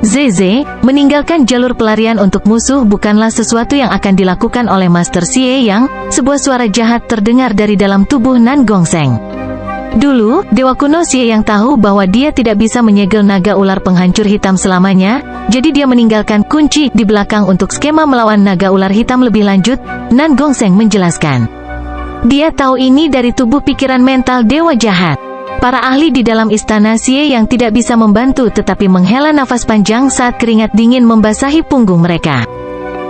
Zeze, meninggalkan jalur pelarian untuk musuh bukanlah sesuatu yang akan dilakukan oleh Master Xie Yang, sebuah suara jahat terdengar dari dalam tubuh Nan Gongsheng. Dulu, Dewa Kuno Xie Yang tahu bahwa dia tidak bisa menyegel naga ular penghancur hitam selamanya, jadi dia meninggalkan kunci di belakang untuk skema melawan naga ular hitam lebih lanjut, Nan Gongsheng menjelaskan. Dia tahu ini dari tubuh pikiran mental dewa jahat. Para ahli di dalam istana Xie yang tidak bisa membantu tetapi menghela nafas panjang saat keringat dingin membasahi punggung mereka.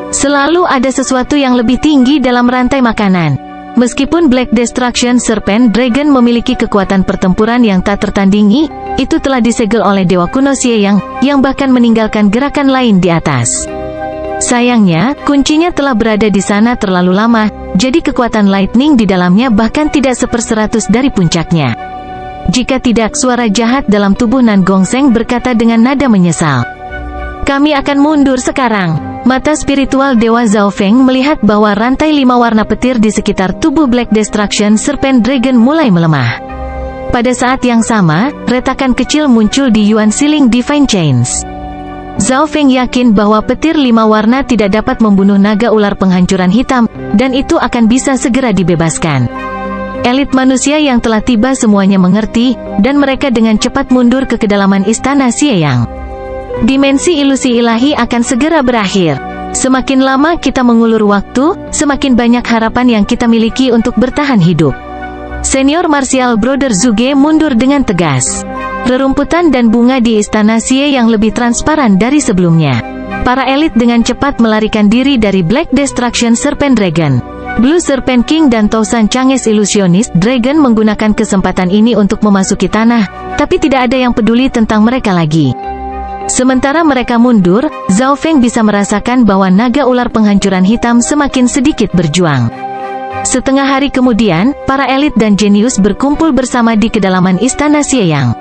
Selalu ada sesuatu yang lebih tinggi dalam rantai makanan. Meskipun Black Destruction Serpent Dragon memiliki kekuatan pertempuran yang tak tertandingi, itu telah disegel oleh Dewa Kuno Xie yang bahkan meninggalkan gerakan lain di atas. Sayangnya, kuncinya telah berada di sana terlalu lama, jadi kekuatan lightning di dalamnya bahkan tidak 1/100 dari puncaknya. Jika tidak, suara jahat dalam tubuh Nan Gongseng berkata dengan nada menyesal. Kami akan mundur sekarang. Mata spiritual Dewa Zhao Feng melihat bahwa rantai 5 warna petir di sekitar tubuh Black Destruction Serpent Dragon mulai melemah. Pada saat yang sama, retakan kecil muncul di Yuan Siling Divine Chains. Zhao Feng yakin bahwa petir 5 warna tidak dapat membunuh naga ular penghancuran hitam, dan itu akan bisa segera dibebaskan. Elit manusia yang telah tiba semuanya mengerti, dan mereka dengan cepat mundur ke kedalaman istana Xieyang. Dimensi ilusi ilahi akan segera berakhir. Semakin lama kita mengulur waktu, semakin banyak harapan yang kita miliki untuk bertahan hidup. Senior Martial Brother Zhuge mundur dengan tegas. Rerumputan dan bunga di istana Xie yang lebih transparan dari sebelumnya. Para elit dengan cepat melarikan diri dari Black Destruction Serpent Dragon. Blue Serpent King dan Tousan Changes Illusionist Dragon menggunakan kesempatan ini untuk memasuki tanah, tapi tidak ada yang peduli tentang mereka lagi. Sementara mereka mundur, Zhao Feng bisa merasakan bahwa naga ular penghancuran hitam semakin sedikit berjuang. Setengah hari kemudian, para elit dan jenius berkumpul bersama di kedalaman istana Xieyang.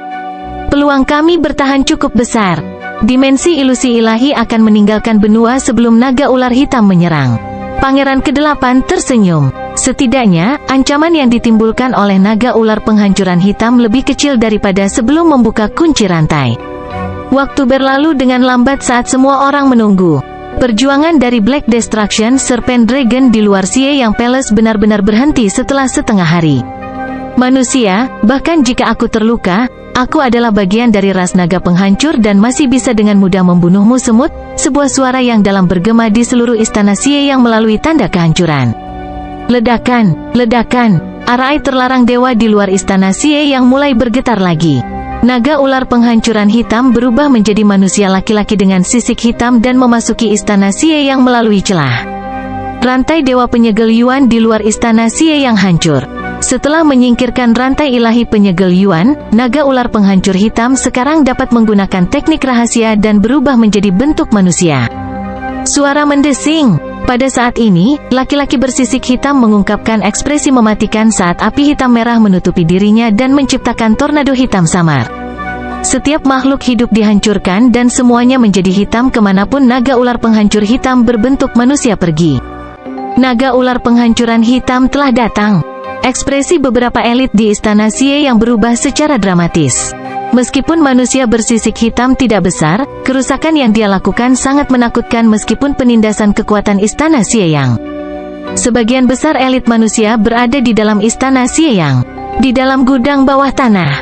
Peluang kami bertahan cukup besar. Dimensi ilusi ilahi akan meninggalkan benua sebelum naga ular hitam menyerang. Pangeran ke-8 tersenyum. Setidaknya, ancaman yang ditimbulkan oleh naga ular penghancuran hitam lebih kecil daripada sebelum membuka kunci rantai. Waktu berlalu dengan lambat saat semua orang menunggu. Perjuangan dari Black Destruction Serpent Dragon di luar Xieyang Palace benar-benar berhenti setelah setengah hari. Manusia, bahkan jika aku terluka, aku adalah bagian dari ras naga penghancur dan masih bisa dengan mudah membunuhmu semut. Sebuah suara yang dalam bergema di seluruh istana Xieyang melalui tanda kehancuran. Ledakan, ledakan, arai terlarang dewa di luar istana Xieyang mulai bergetar lagi. Naga ular penghancuran hitam berubah menjadi manusia laki-laki dengan sisik hitam dan memasuki istana Xieyang melalui celah. Rantai dewa penyegel Yuan di luar istana Xieyang hancur. Setelah menyingkirkan rantai ilahi penyegel Yuan, naga ular penghancur hitam sekarang dapat menggunakan teknik rahasia dan berubah menjadi bentuk manusia. Suara mendesing. Pada saat ini, laki-laki bersisik hitam mengungkapkan ekspresi mematikan saat api hitam merah menutupi dirinya dan menciptakan tornado hitam samar. Setiap makhluk hidup dihancurkan dan semuanya menjadi hitam kemanapun naga ular penghancur hitam berbentuk manusia pergi. Naga ular penghancuran hitam telah datang. Ekspresi beberapa elit di istana Xie yang berubah secara dramatis. Meskipun manusia bersisik hitam tidak besar, kerusakan yang dia lakukan sangat menakutkan meskipun penindasan kekuatan istana Xieyang. Sebagian besar elit manusia berada di dalam istana Xieyang. Di dalam gudang bawah tanah.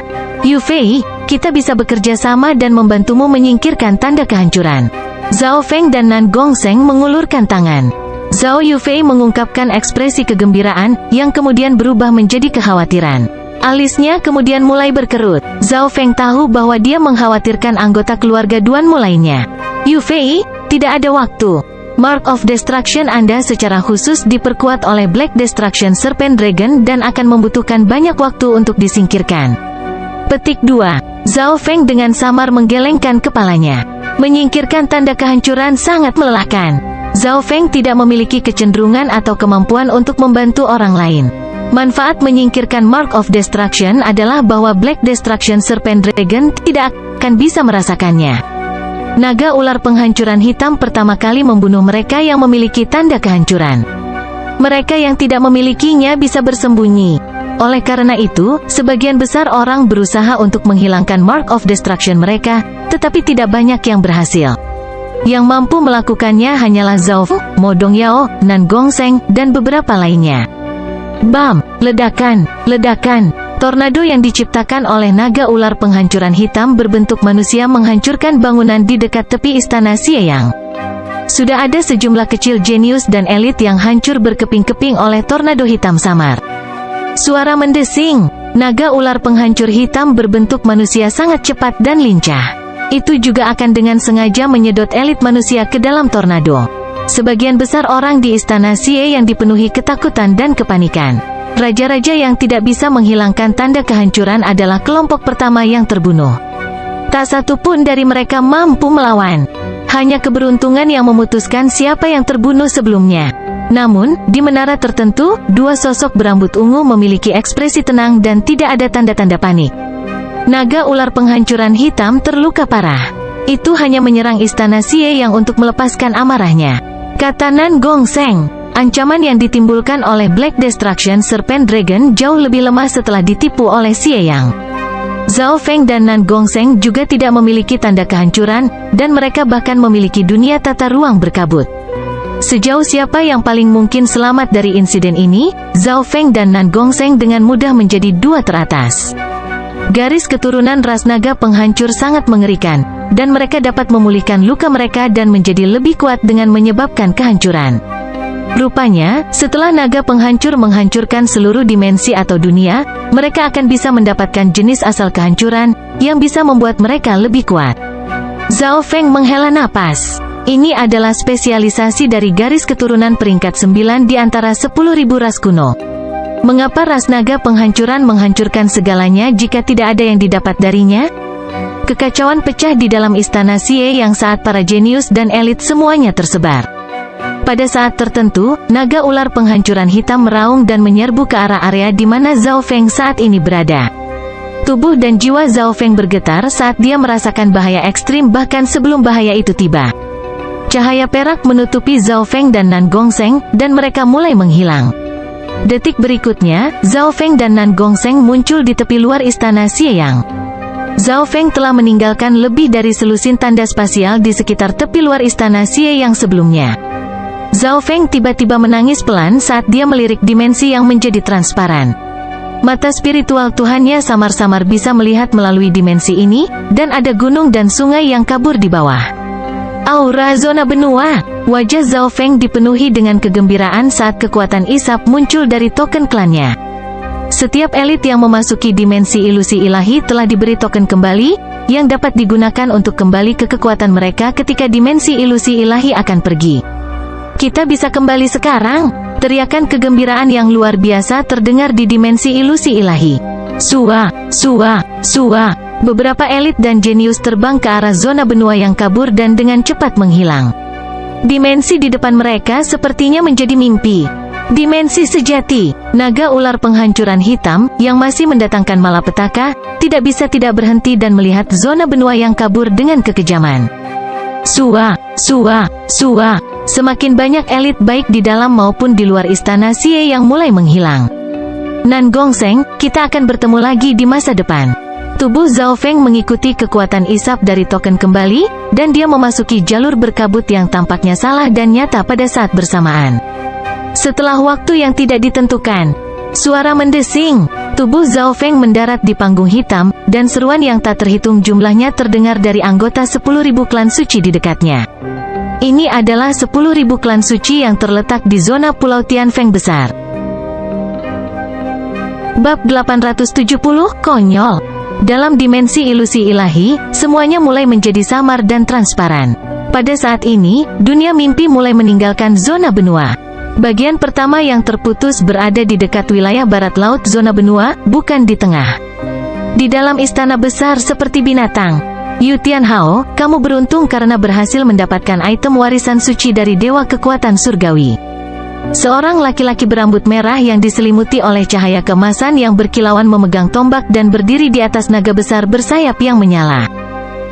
Yu Fei, kita bisa bekerja sama dan membantumu menyingkirkan tanda kehancuran. Zhao Feng dan Nan Gongseng mengulurkan tangan. Zhao Yufei mengungkapkan ekspresi kegembiraan, yang kemudian berubah menjadi kekhawatiran. Alisnya kemudian mulai berkerut. Zhao Feng tahu bahwa dia mengkhawatirkan anggota keluarga Duanmu lainnya. Yufei, tidak ada waktu. Mark of Destruction Anda secara khusus diperkuat oleh Black Destruction Serpent Dragon dan akan membutuhkan banyak waktu untuk disingkirkan. Petik 2. Zhao Feng dengan samar menggelengkan kepalanya. Menyingkirkan tanda kehancuran sangat melelahkan. Zhao Feng tidak memiliki kecenderungan atau kemampuan untuk membantu orang lain. Manfaat menyingkirkan Mark of Destruction adalah bahwa Black Destruction Serpent Dragon tidak akan bisa merasakannya. Naga ular penghancuran hitam pertama kali membunuh mereka yang memiliki tanda kehancuran. Mereka yang tidak memilikinya bisa bersembunyi. Oleh karena itu, sebagian besar orang berusaha untuk menghilangkan Mark of Destruction mereka, tetapi tidak banyak yang berhasil. Yang mampu melakukannya hanyalah Zhao Feng, Mo Dongyao, Nan Gongseng, dan beberapa lainnya. Bam! Ledakan! Ledakan! Tornado yang diciptakan oleh naga ular penghancuran hitam berbentuk manusia menghancurkan bangunan di dekat tepi istana Xieyang. Sudah ada sejumlah kecil jenius dan elit yang hancur berkeping-keping oleh tornado hitam samar. Suara mendesing. Naga ular penghancur hitam berbentuk manusia sangat cepat dan lincah. Itu juga akan dengan sengaja menyedot elit manusia ke dalam tornado. Sebagian besar orang di istana Xie yang dipenuhi ketakutan dan kepanikan. Raja-raja yang tidak bisa menghilangkan tanda kehancuran adalah kelompok pertama yang terbunuh. Tak satu pun dari mereka mampu melawan. Hanya keberuntungan yang memutuskan siapa yang terbunuh sebelumnya. Namun, di menara tertentu, dua sosok berambut ungu memiliki ekspresi tenang dan tidak ada tanda-tanda panik. Naga ular penghancuran hitam terluka parah. Itu hanya menyerang istana Xie Yang untuk melepaskan amarahnya. Kata Nan Gongseng, ancaman yang ditimbulkan oleh Black Destruction Serpent Dragon jauh lebih lemah setelah ditipu oleh Xie Yang. Zhao Feng dan Nan Gongseng juga tidak memiliki tanda kehancuran, dan mereka bahkan memiliki dunia tata ruang berkabut. Sejauh siapa yang paling mungkin selamat dari insiden ini, Zhao Feng dan Nan Gongseng dengan mudah menjadi dua teratas. Garis keturunan ras naga penghancur sangat mengerikan, dan mereka dapat memulihkan luka mereka dan menjadi lebih kuat dengan menyebabkan kehancuran. Rupanya, setelah naga penghancur menghancurkan seluruh dimensi atau dunia, mereka akan bisa mendapatkan jenis asal kehancuran, yang bisa membuat mereka lebih kuat. Zhao Feng menghela napas. Ini adalah spesialisasi dari garis keturunan peringkat 9 di antara 10.000 ras kuno. Mengapa ras naga penghancuran menghancurkan segalanya jika tidak ada yang didapat darinya? Kekacauan pecah di dalam istana Xie Yang saat para jenius dan elit semuanya tersebar. Pada saat tertentu, naga ular penghancuran hitam meraung dan menyerbu ke arah area di mana Zhao Feng saat ini berada. Tubuh dan jiwa Zhao Feng bergetar saat dia merasakan bahaya ekstrim bahkan sebelum bahaya itu tiba. Cahaya perak menutupi Zhao Feng dan Nan Gongseng, dan mereka mulai menghilang. Detik berikutnya, Zhao Feng dan Nan Gongseng muncul di tepi luar istana Xie Yang. Zhao Feng telah meninggalkan lebih dari selusin tanda spasial di sekitar tepi luar istana Xie Yang sebelumnya. Zhao Feng tiba-tiba menangis pelan saat dia melirik dimensi yang menjadi transparan. Mata spiritual Tuhannya samar-samar bisa melihat melalui dimensi ini, dan ada gunung dan sungai yang kabur di bawah. Aura zona benua. Wajah Zhao Feng dipenuhi dengan kegembiraan saat kekuatan isap muncul dari token klannya. Setiap elit yang memasuki dimensi ilusi ilahi telah diberi token kembali, yang dapat digunakan untuk kembali ke kekuatan mereka ketika dimensi ilusi ilahi akan pergi. Kita bisa kembali sekarang. Teriakan kegembiraan yang luar biasa terdengar di dimensi ilusi ilahi. Sua, sua, sua. Beberapa elit dan jenius terbang ke arah zona benua yang kabur dan dengan cepat menghilang. Dimensi di depan mereka sepertinya menjadi mimpi. Dimensi sejati, naga ular penghancuran hitam, yang masih mendatangkan malapetaka, tidak bisa tidak berhenti dan melihat zona benua yang kabur dengan kekejaman. Sua, sua, sua. Semakin banyak elit baik di dalam maupun di luar istana Xie yang mulai menghilang. Nan Gongseng, kita akan bertemu lagi di masa depan. Tubuh Zhao Feng mengikuti kekuatan isap dari token kembali, dan dia memasuki jalur berkabut yang tampaknya salah dan nyata pada saat bersamaan. Setelah waktu yang tidak ditentukan, suara mendesing, tubuh Zhao Feng mendarat di panggung hitam, dan seruan yang tak terhitung jumlahnya terdengar dari anggota 10.000 klan suci di dekatnya. Ini adalah 10.000 klan suci yang terletak di zona Pulau Tianfeng besar. Bab 870, Konyol. Dalam dimensi ilusi ilahi, semuanya mulai menjadi samar dan transparan. Pada saat ini, dunia mimpi mulai meninggalkan zona benua. Bagian pertama yang terputus berada di dekat wilayah barat laut zona benua, bukan di tengah. Di dalam istana besar seperti binatang. Yu Tianhao, kamu beruntung karena berhasil mendapatkan item warisan suci dari Dewa Kekuatan Surgawi. Seorang laki-laki berambut merah yang diselimuti oleh cahaya keemasan yang berkilauan memegang tombak dan berdiri di atas naga besar bersayap yang menyala.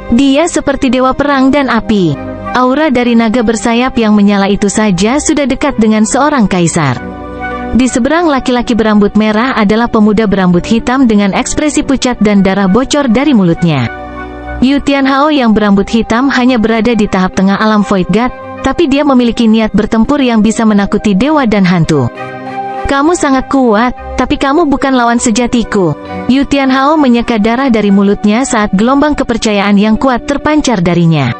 Dia seperti dewa perang dan api. Aura dari naga bersayap yang menyala itu saja sudah dekat dengan seorang kaisar. Di seberang laki-laki berambut merah adalah pemuda berambut hitam dengan ekspresi pucat dan darah bocor dari mulutnya. Yu Tianhao yang berambut hitam hanya berada di tahap tengah alam Void God, tapi dia memiliki niat bertempur yang bisa menakuti dewa dan hantu. Kamu sangat kuat, tapi kamu bukan lawan sejatiku. Yu Tianhao menyeka darah dari mulutnya saat gelombang kepercayaan yang kuat terpancar darinya.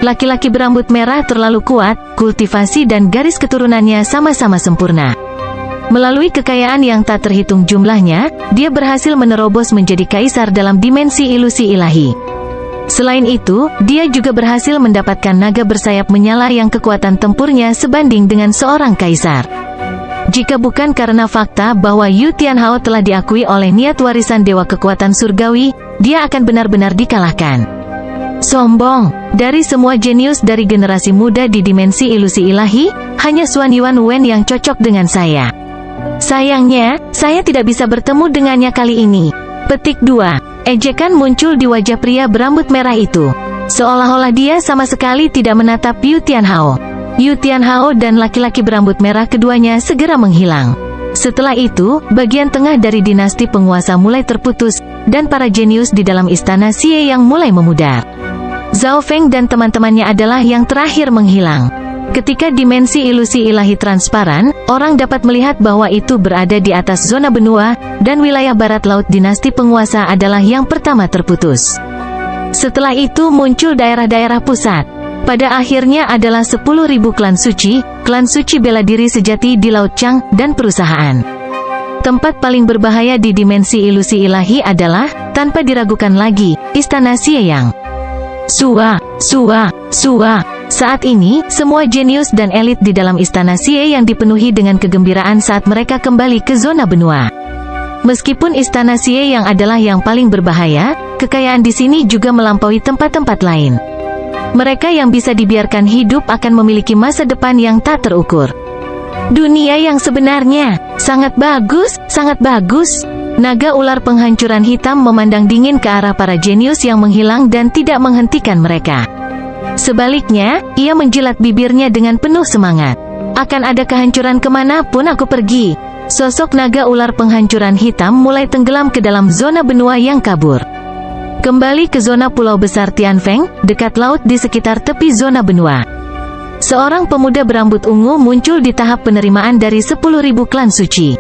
Laki-laki berambut merah terlalu kuat, kultivasi dan garis keturunannya sama-sama sempurna. Melalui kekayaan yang tak terhitung jumlahnya, dia berhasil menerobos menjadi kaisar dalam dimensi ilusi ilahi. Selain itu, dia juga berhasil mendapatkan naga bersayap menyala yang kekuatan tempurnya sebanding dengan seorang kaisar. Jika bukan karena fakta bahwa Yu Tianhao telah diakui oleh niat warisan Dewa Kekuatan Surgawi, dia akan benar-benar dikalahkan. Sombong. Dari semua jenius dari generasi muda di dimensi ilusi ilahi, hanya Xuan Yuan Wen yang cocok dengan saya. Sayangnya, saya tidak bisa bertemu dengannya kali ini. Petik 2. Ejekan muncul di wajah pria berambut merah itu. Seolah-olah dia sama sekali tidak menatap Yu Tianhao. Yu Tianhao dan laki-laki berambut merah keduanya segera menghilang. Setelah itu, bagian tengah dari dinasti penguasa mulai terputus, dan para jenius di dalam istana Xie yang mulai memudar. Zhao Feng dan teman-temannya adalah yang terakhir menghilang. Ketika dimensi ilusi ilahi transparan, orang dapat melihat bahwa itu berada di atas zona benua, dan wilayah barat laut dinasti penguasa adalah yang pertama terputus. Setelah itu muncul daerah-daerah pusat. Pada akhirnya adalah 10.000 klan suci bela diri sejati di Laut Chang, dan perusahaan. Tempat paling berbahaya di dimensi ilusi ilahi adalah, tanpa diragukan lagi, Istana Xieyang. Sua. Saat ini, semua jenius dan elit di dalam Istana Xie yang dipenuhi dengan kegembiraan saat mereka kembali ke zona benua. Meskipun Istana Xie yang adalah yang paling berbahaya, kekayaan di sini juga melampaui tempat-tempat lain. Mereka yang bisa dibiarkan hidup akan memiliki masa depan yang tak terukur. Dunia yang sebenarnya, sangat bagus. Naga ular penghancuran hitam memandang dingin ke arah para jenius yang menghilang dan tidak menghentikan mereka. Sebaliknya, ia menjilat bibirnya dengan penuh semangat. Akan ada kehancuran kemanapun aku pergi. Sosok naga ular penghancuran hitam mulai tenggelam ke dalam zona benua yang kabur. Kembali ke zona pulau besar Tianfeng, dekat laut di sekitar tepi zona benua. Seorang pemuda berambut ungu muncul di tahap penerimaan dari 10.000 klan suci.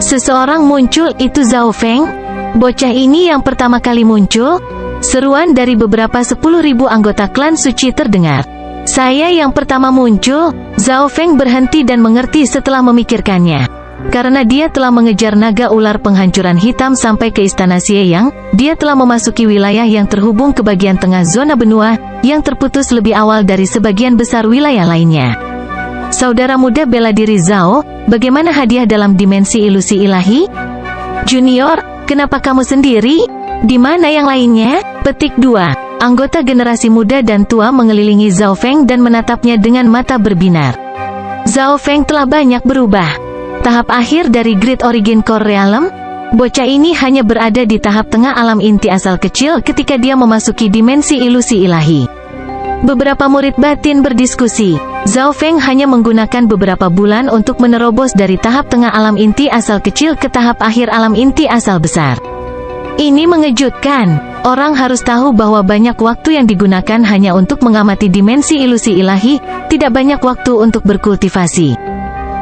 Seseorang muncul, itu Zhao Feng. Bocah ini yang pertama kali muncul. Seruan dari beberapa 10.000 anggota klan suci terdengar. Saya yang pertama muncul. Zhao Feng berhenti dan mengerti setelah memikirkannya. Karena dia telah mengejar naga ular penghancuran hitam sampai ke Istana Xieyang, dia telah memasuki wilayah yang terhubung ke bagian tengah zona benua, yang terputus lebih awal dari sebagian besar wilayah lainnya. Saudara muda bela diri Zhao, bagaimana hadiah dalam dimensi ilusi ilahi? Junior, kenapa kamu sendiri? Di mana yang lainnya? Petik 2. Anggota generasi muda dan tua mengelilingi Zhao Feng dan menatapnya dengan mata berbinar. Zhao Feng telah banyak berubah. Tahap akhir dari Great Origin Core Realm, bocah ini hanya berada di tahap tengah alam inti asal kecil ketika dia memasuki dimensi ilusi ilahi. Beberapa murid batin berdiskusi. Zhao Feng hanya menggunakan beberapa bulan untuk menerobos dari tahap tengah alam inti asal kecil ke tahap akhir alam inti asal besar. Ini mengejutkan. Orang harus tahu bahwa banyak waktu yang digunakan hanya untuk mengamati dimensi ilusi ilahi, tidak banyak waktu untuk berkultivasi.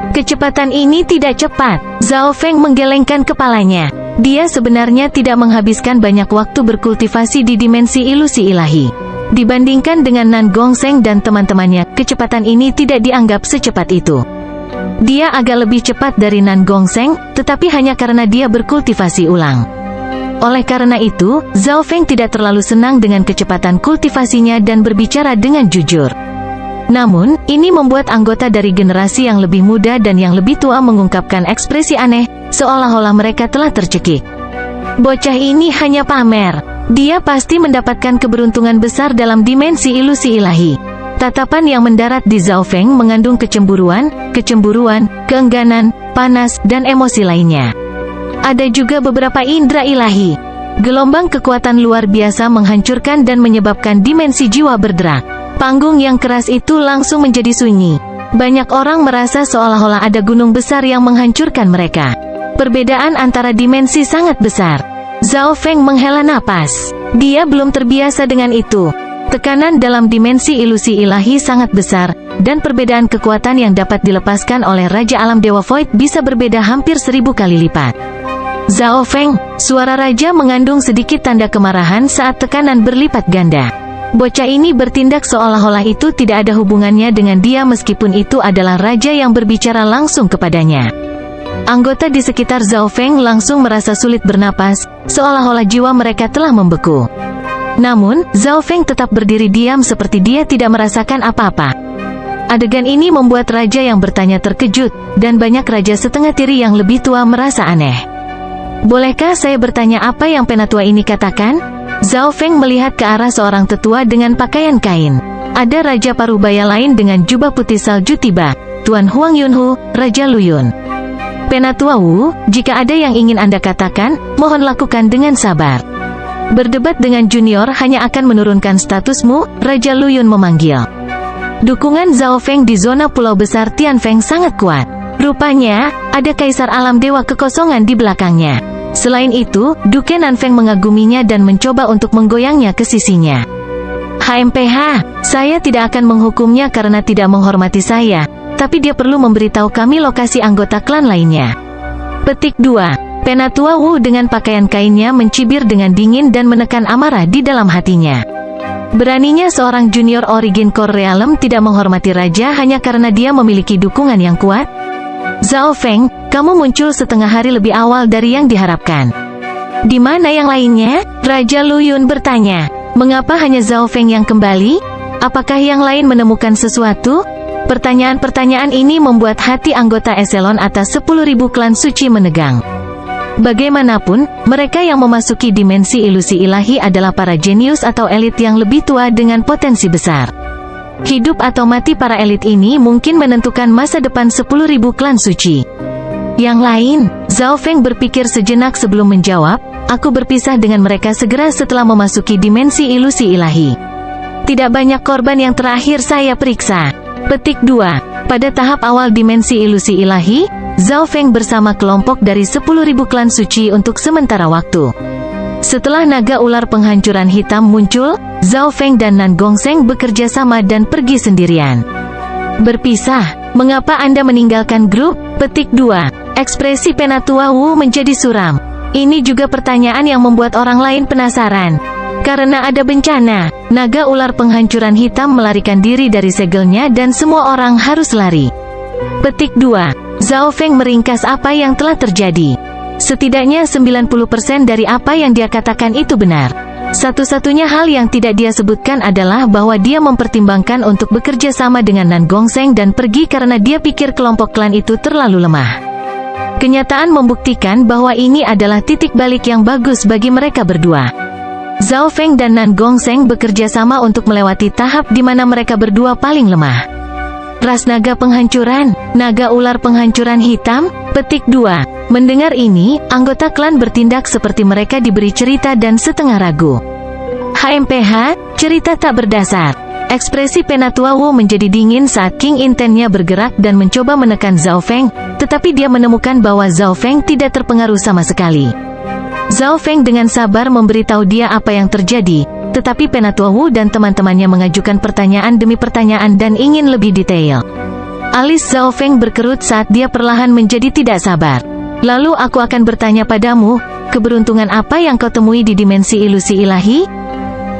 Kecepatan ini tidak cepat. Zhao Feng menggelengkan kepalanya. Dia sebenarnya tidak menghabiskan banyak waktu berkultivasi di dimensi ilusi ilahi. Dibandingkan dengan Nan Gongsheng dan teman-temannya, kecepatan ini tidak dianggap secepat itu. Dia agak lebih cepat dari Nan Gongsheng, tetapi hanya karena dia berkultivasi ulang. Oleh karena itu, Zhao Feng tidak terlalu senang dengan kecepatan kultivasinya dan berbicara dengan jujur. Namun, ini membuat anggota dari generasi yang lebih muda dan yang lebih tua mengungkapkan ekspresi aneh, seolah-olah mereka telah tercekik. Bocah ini hanya pamer. Dia pasti mendapatkan keberuntungan besar dalam dimensi ilusi ilahi. Tatapan yang mendarat di Zhao Feng mengandung kecemburuan, keengganan, panas, dan emosi lainnya. Ada juga beberapa indera ilahi. Gelombang kekuatan luar biasa menghancurkan dan menyebabkan dimensi jiwa berderak. Panggung yang keras itu langsung menjadi sunyi. Banyak orang merasa seolah-olah ada gunung besar yang menghancurkan mereka. Perbedaan antara dimensi sangat besar. Zhao Feng menghela napas. Dia belum terbiasa dengan itu. Tekanan dalam dimensi ilusi ilahi sangat besar, dan perbedaan kekuatan yang dapat dilepaskan oleh Raja Alam Dewa Void bisa berbeda hampir 1000 kali lipat. Zhao Feng, suara raja mengandung sedikit tanda kemarahan saat tekanan berlipat ganda. Bocah ini bertindak seolah-olah itu tidak ada hubungannya dengan dia meskipun itu adalah raja yang berbicara langsung kepadanya. Anggota di sekitar Zhao Feng langsung merasa sulit bernapas, seolah-olah jiwa mereka telah membeku. Namun, Zhao Feng tetap berdiri diam seperti dia tidak merasakan apa-apa. Adegan ini membuat raja yang bertanya terkejut, dan banyak raja setengah tiri yang lebih tua merasa aneh. Bolehkah saya bertanya apa yang penatua ini katakan? Zhao Feng melihat ke arah seorang tetua dengan pakaian kain. Ada raja parubaya lain dengan jubah putih salju tiba, Tuan Huang Yunhu, Raja Luyun. Penatua Wu, jika ada yang ingin Anda katakan, mohon lakukan dengan sabar. Berdebat dengan junior hanya akan menurunkan statusmu, Raja Lu Yun memanggil. Dukungan Zhao Feng di zona pulau besar Tianfeng sangat kuat. Rupanya, ada kaisar alam dewa kekosongan di belakangnya. Selain itu, Duke Nanfeng mengaguminya dan mencoba untuk menggoyangnya ke sisinya. HMPH, saya tidak akan menghukumnya karena tidak menghormati saya, tapi dia perlu memberitahu kami lokasi anggota klan lainnya. Petik 2. Penatua Wu dengan pakaian kainnya mencibir dengan dingin dan menekan amarah di dalam hatinya. Beraninya seorang junior Origin Core Realm tidak menghormati raja hanya karena dia memiliki dukungan yang kuat? Zhao Feng, kamu muncul setengah hari lebih awal dari yang diharapkan. Di mana yang lainnya? Raja Lu Yun bertanya. Mengapa hanya Zhao Feng yang kembali? Apakah yang lain menemukan sesuatu? Pertanyaan-pertanyaan ini membuat hati anggota eselon atas 10.000 klan suci menegang. Bagaimanapun, mereka yang memasuki dimensi ilusi ilahi adalah para jenius atau elit yang lebih tua dengan potensi besar. Hidup atau mati para elit ini mungkin menentukan masa depan 10.000 klan suci. Yang lain, Zhao Feng berpikir sejenak sebelum menjawab, aku berpisah dengan mereka segera setelah memasuki dimensi ilusi ilahi. Tidak banyak korban yang terakhir saya periksa. Petik 2. Pada tahap awal dimensi ilusi ilahi, Zhao Feng bersama kelompok dari 10.000 klan suci untuk sementara waktu. Setelah naga ular penghancuran hitam muncul, Zhao Feng dan Nan Gongsheng bekerja sama dan pergi sendirian. Berpisah, mengapa Anda meninggalkan grup? Petik 2. Ekspresi Penatua Wu menjadi suram. Ini juga pertanyaan yang membuat orang lain penasaran. Karena ada bencana, naga ular penghancuran hitam melarikan diri dari segelnya dan semua orang harus lari. Petik 2. Zhao Feng meringkas apa yang telah terjadi. Setidaknya 90% dari apa yang dia katakan itu benar. Satu-satunya hal yang tidak dia sebutkan adalah bahwa dia mempertimbangkan untuk bekerja sama dengan Nan Gongsheng dan pergi karena dia pikir kelompok klan itu terlalu lemah. Kenyataan membuktikan bahwa ini adalah titik balik yang bagus bagi mereka berdua. Zhao Feng dan Nan Gongsheng bekerja sama untuk melewati tahap di mana mereka berdua paling lemah. Ras naga penghancuran, naga ular penghancuran hitam. Petik 2. Mendengar ini, anggota klan bertindak seperti mereka diberi cerita dan setengah ragu. HMPH, cerita tak berdasar. Ekspresi Penatua Wu menjadi dingin saat King Intennya bergerak dan mencoba menekan Zhao Feng, tetapi dia menemukan bahwa Zhao Feng tidak terpengaruh sama sekali. Zhao Feng dengan sabar memberitahu dia apa yang terjadi, tetapi Penatua Wu dan teman-temannya mengajukan pertanyaan demi pertanyaan dan ingin lebih detail. Alis Zhao Feng berkerut saat dia perlahan menjadi tidak sabar. Lalu aku akan bertanya padamu, keberuntungan apa yang kau temui di dimensi ilusi ilahi?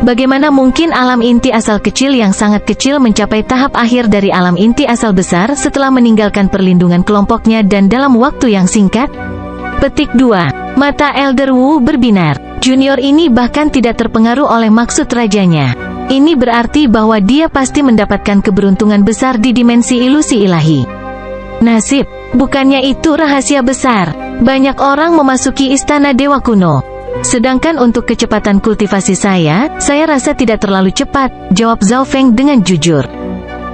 Bagaimana mungkin alam inti asal kecil yang sangat kecil mencapai tahap akhir dari alam inti asal besar setelah meninggalkan perlindungan kelompoknya dan dalam waktu yang singkat? Petik 2. Mata Elder Wu berbinar. Junior ini bahkan tidak terpengaruh oleh maksud rajanya. Ini berarti bahwa dia pasti mendapatkan keberuntungan besar di dimensi ilusi ilahi. Nasib, bukannya itu rahasia besar. Banyak orang memasuki istana dewa kuno. Sedangkan untuk kecepatan kultivasi saya rasa tidak terlalu cepat, jawab Zhao Feng dengan jujur.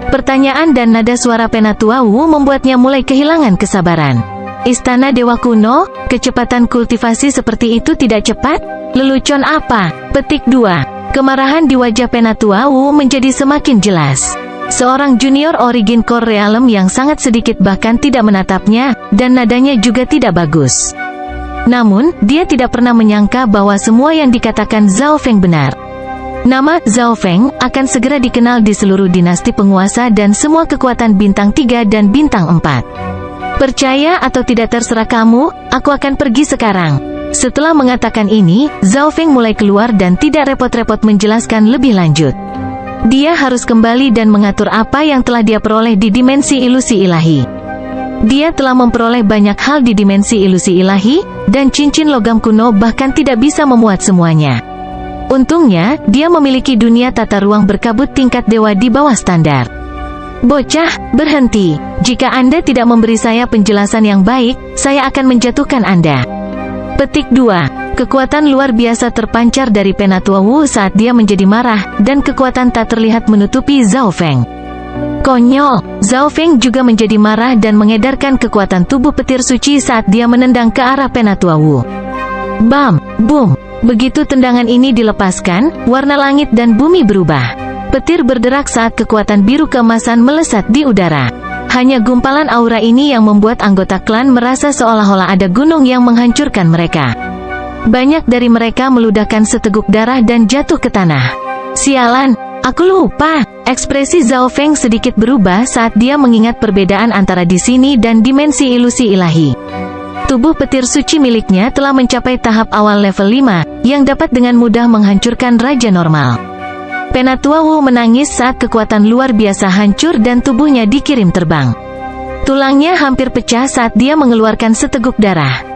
Pertanyaan dan nada suara Penatua Wu membuatnya mulai kehilangan kesabaran. Istana dewa kuno, kecepatan kultivasi seperti itu tidak cepat? Lelucon apa? Petik 2. Kemarahan di wajah Penatua Wu menjadi semakin jelas. Seorang junior Origin Core Realm yang sangat sedikit bahkan tidak menatapnya, dan nadanya juga tidak bagus. Namun, dia tidak pernah menyangka bahwa semua yang dikatakan Zhao Feng benar. Nama Zhao Feng akan segera dikenal di seluruh dinasti penguasa dan semua kekuatan bintang 3 dan bintang 4. Percaya atau tidak terserah kamu, aku akan pergi sekarang. Setelah mengatakan ini, Zhao Feng mulai keluar dan tidak repot-repot menjelaskan lebih lanjut. Dia harus kembali dan mengatur apa yang telah dia peroleh di dimensi ilusi ilahi. Dia telah memperoleh banyak hal di dimensi ilusi ilahi, dan cincin logam kuno bahkan tidak bisa memuat semuanya. Untungnya, dia memiliki dunia tata ruang berkabut tingkat dewa di bawah standar. Bocah, berhenti. Jika Anda tidak memberi saya penjelasan yang baik, saya akan menjatuhkan Anda. Petik 2. Kekuatan luar biasa terpancar dari Penatua Wu saat dia menjadi marah, dan kekuatan tak terlihat menutupi Zhao Feng. Konyol, Zhao Feng juga menjadi marah dan mengedarkan kekuatan tubuh petir suci saat dia menendang ke arah Penatua Wu. Bam! Boom! Begitu tendangan ini dilepaskan, warna langit dan bumi berubah. Petir berderak saat kekuatan biru keemasan melesat di udara. Hanya gumpalan aura ini yang membuat anggota klan merasa seolah-olah ada gunung yang menghancurkan mereka. Banyak dari mereka meludahkan seteguk darah dan jatuh ke tanah. Sialan, aku lupa. Ekspresi Zhao Feng sedikit berubah saat dia mengingat perbedaan antara di sini dan dimensi ilusi ilahi. Tubuh petir suci miliknya telah mencapai tahap awal level 5, yang dapat dengan mudah menghancurkan raja normal. Penatua Wu menangis saat kekuatan luar biasa hancur dan tubuhnya dikirim terbang. Tulangnya hampir pecah saat dia mengeluarkan seteguk darah.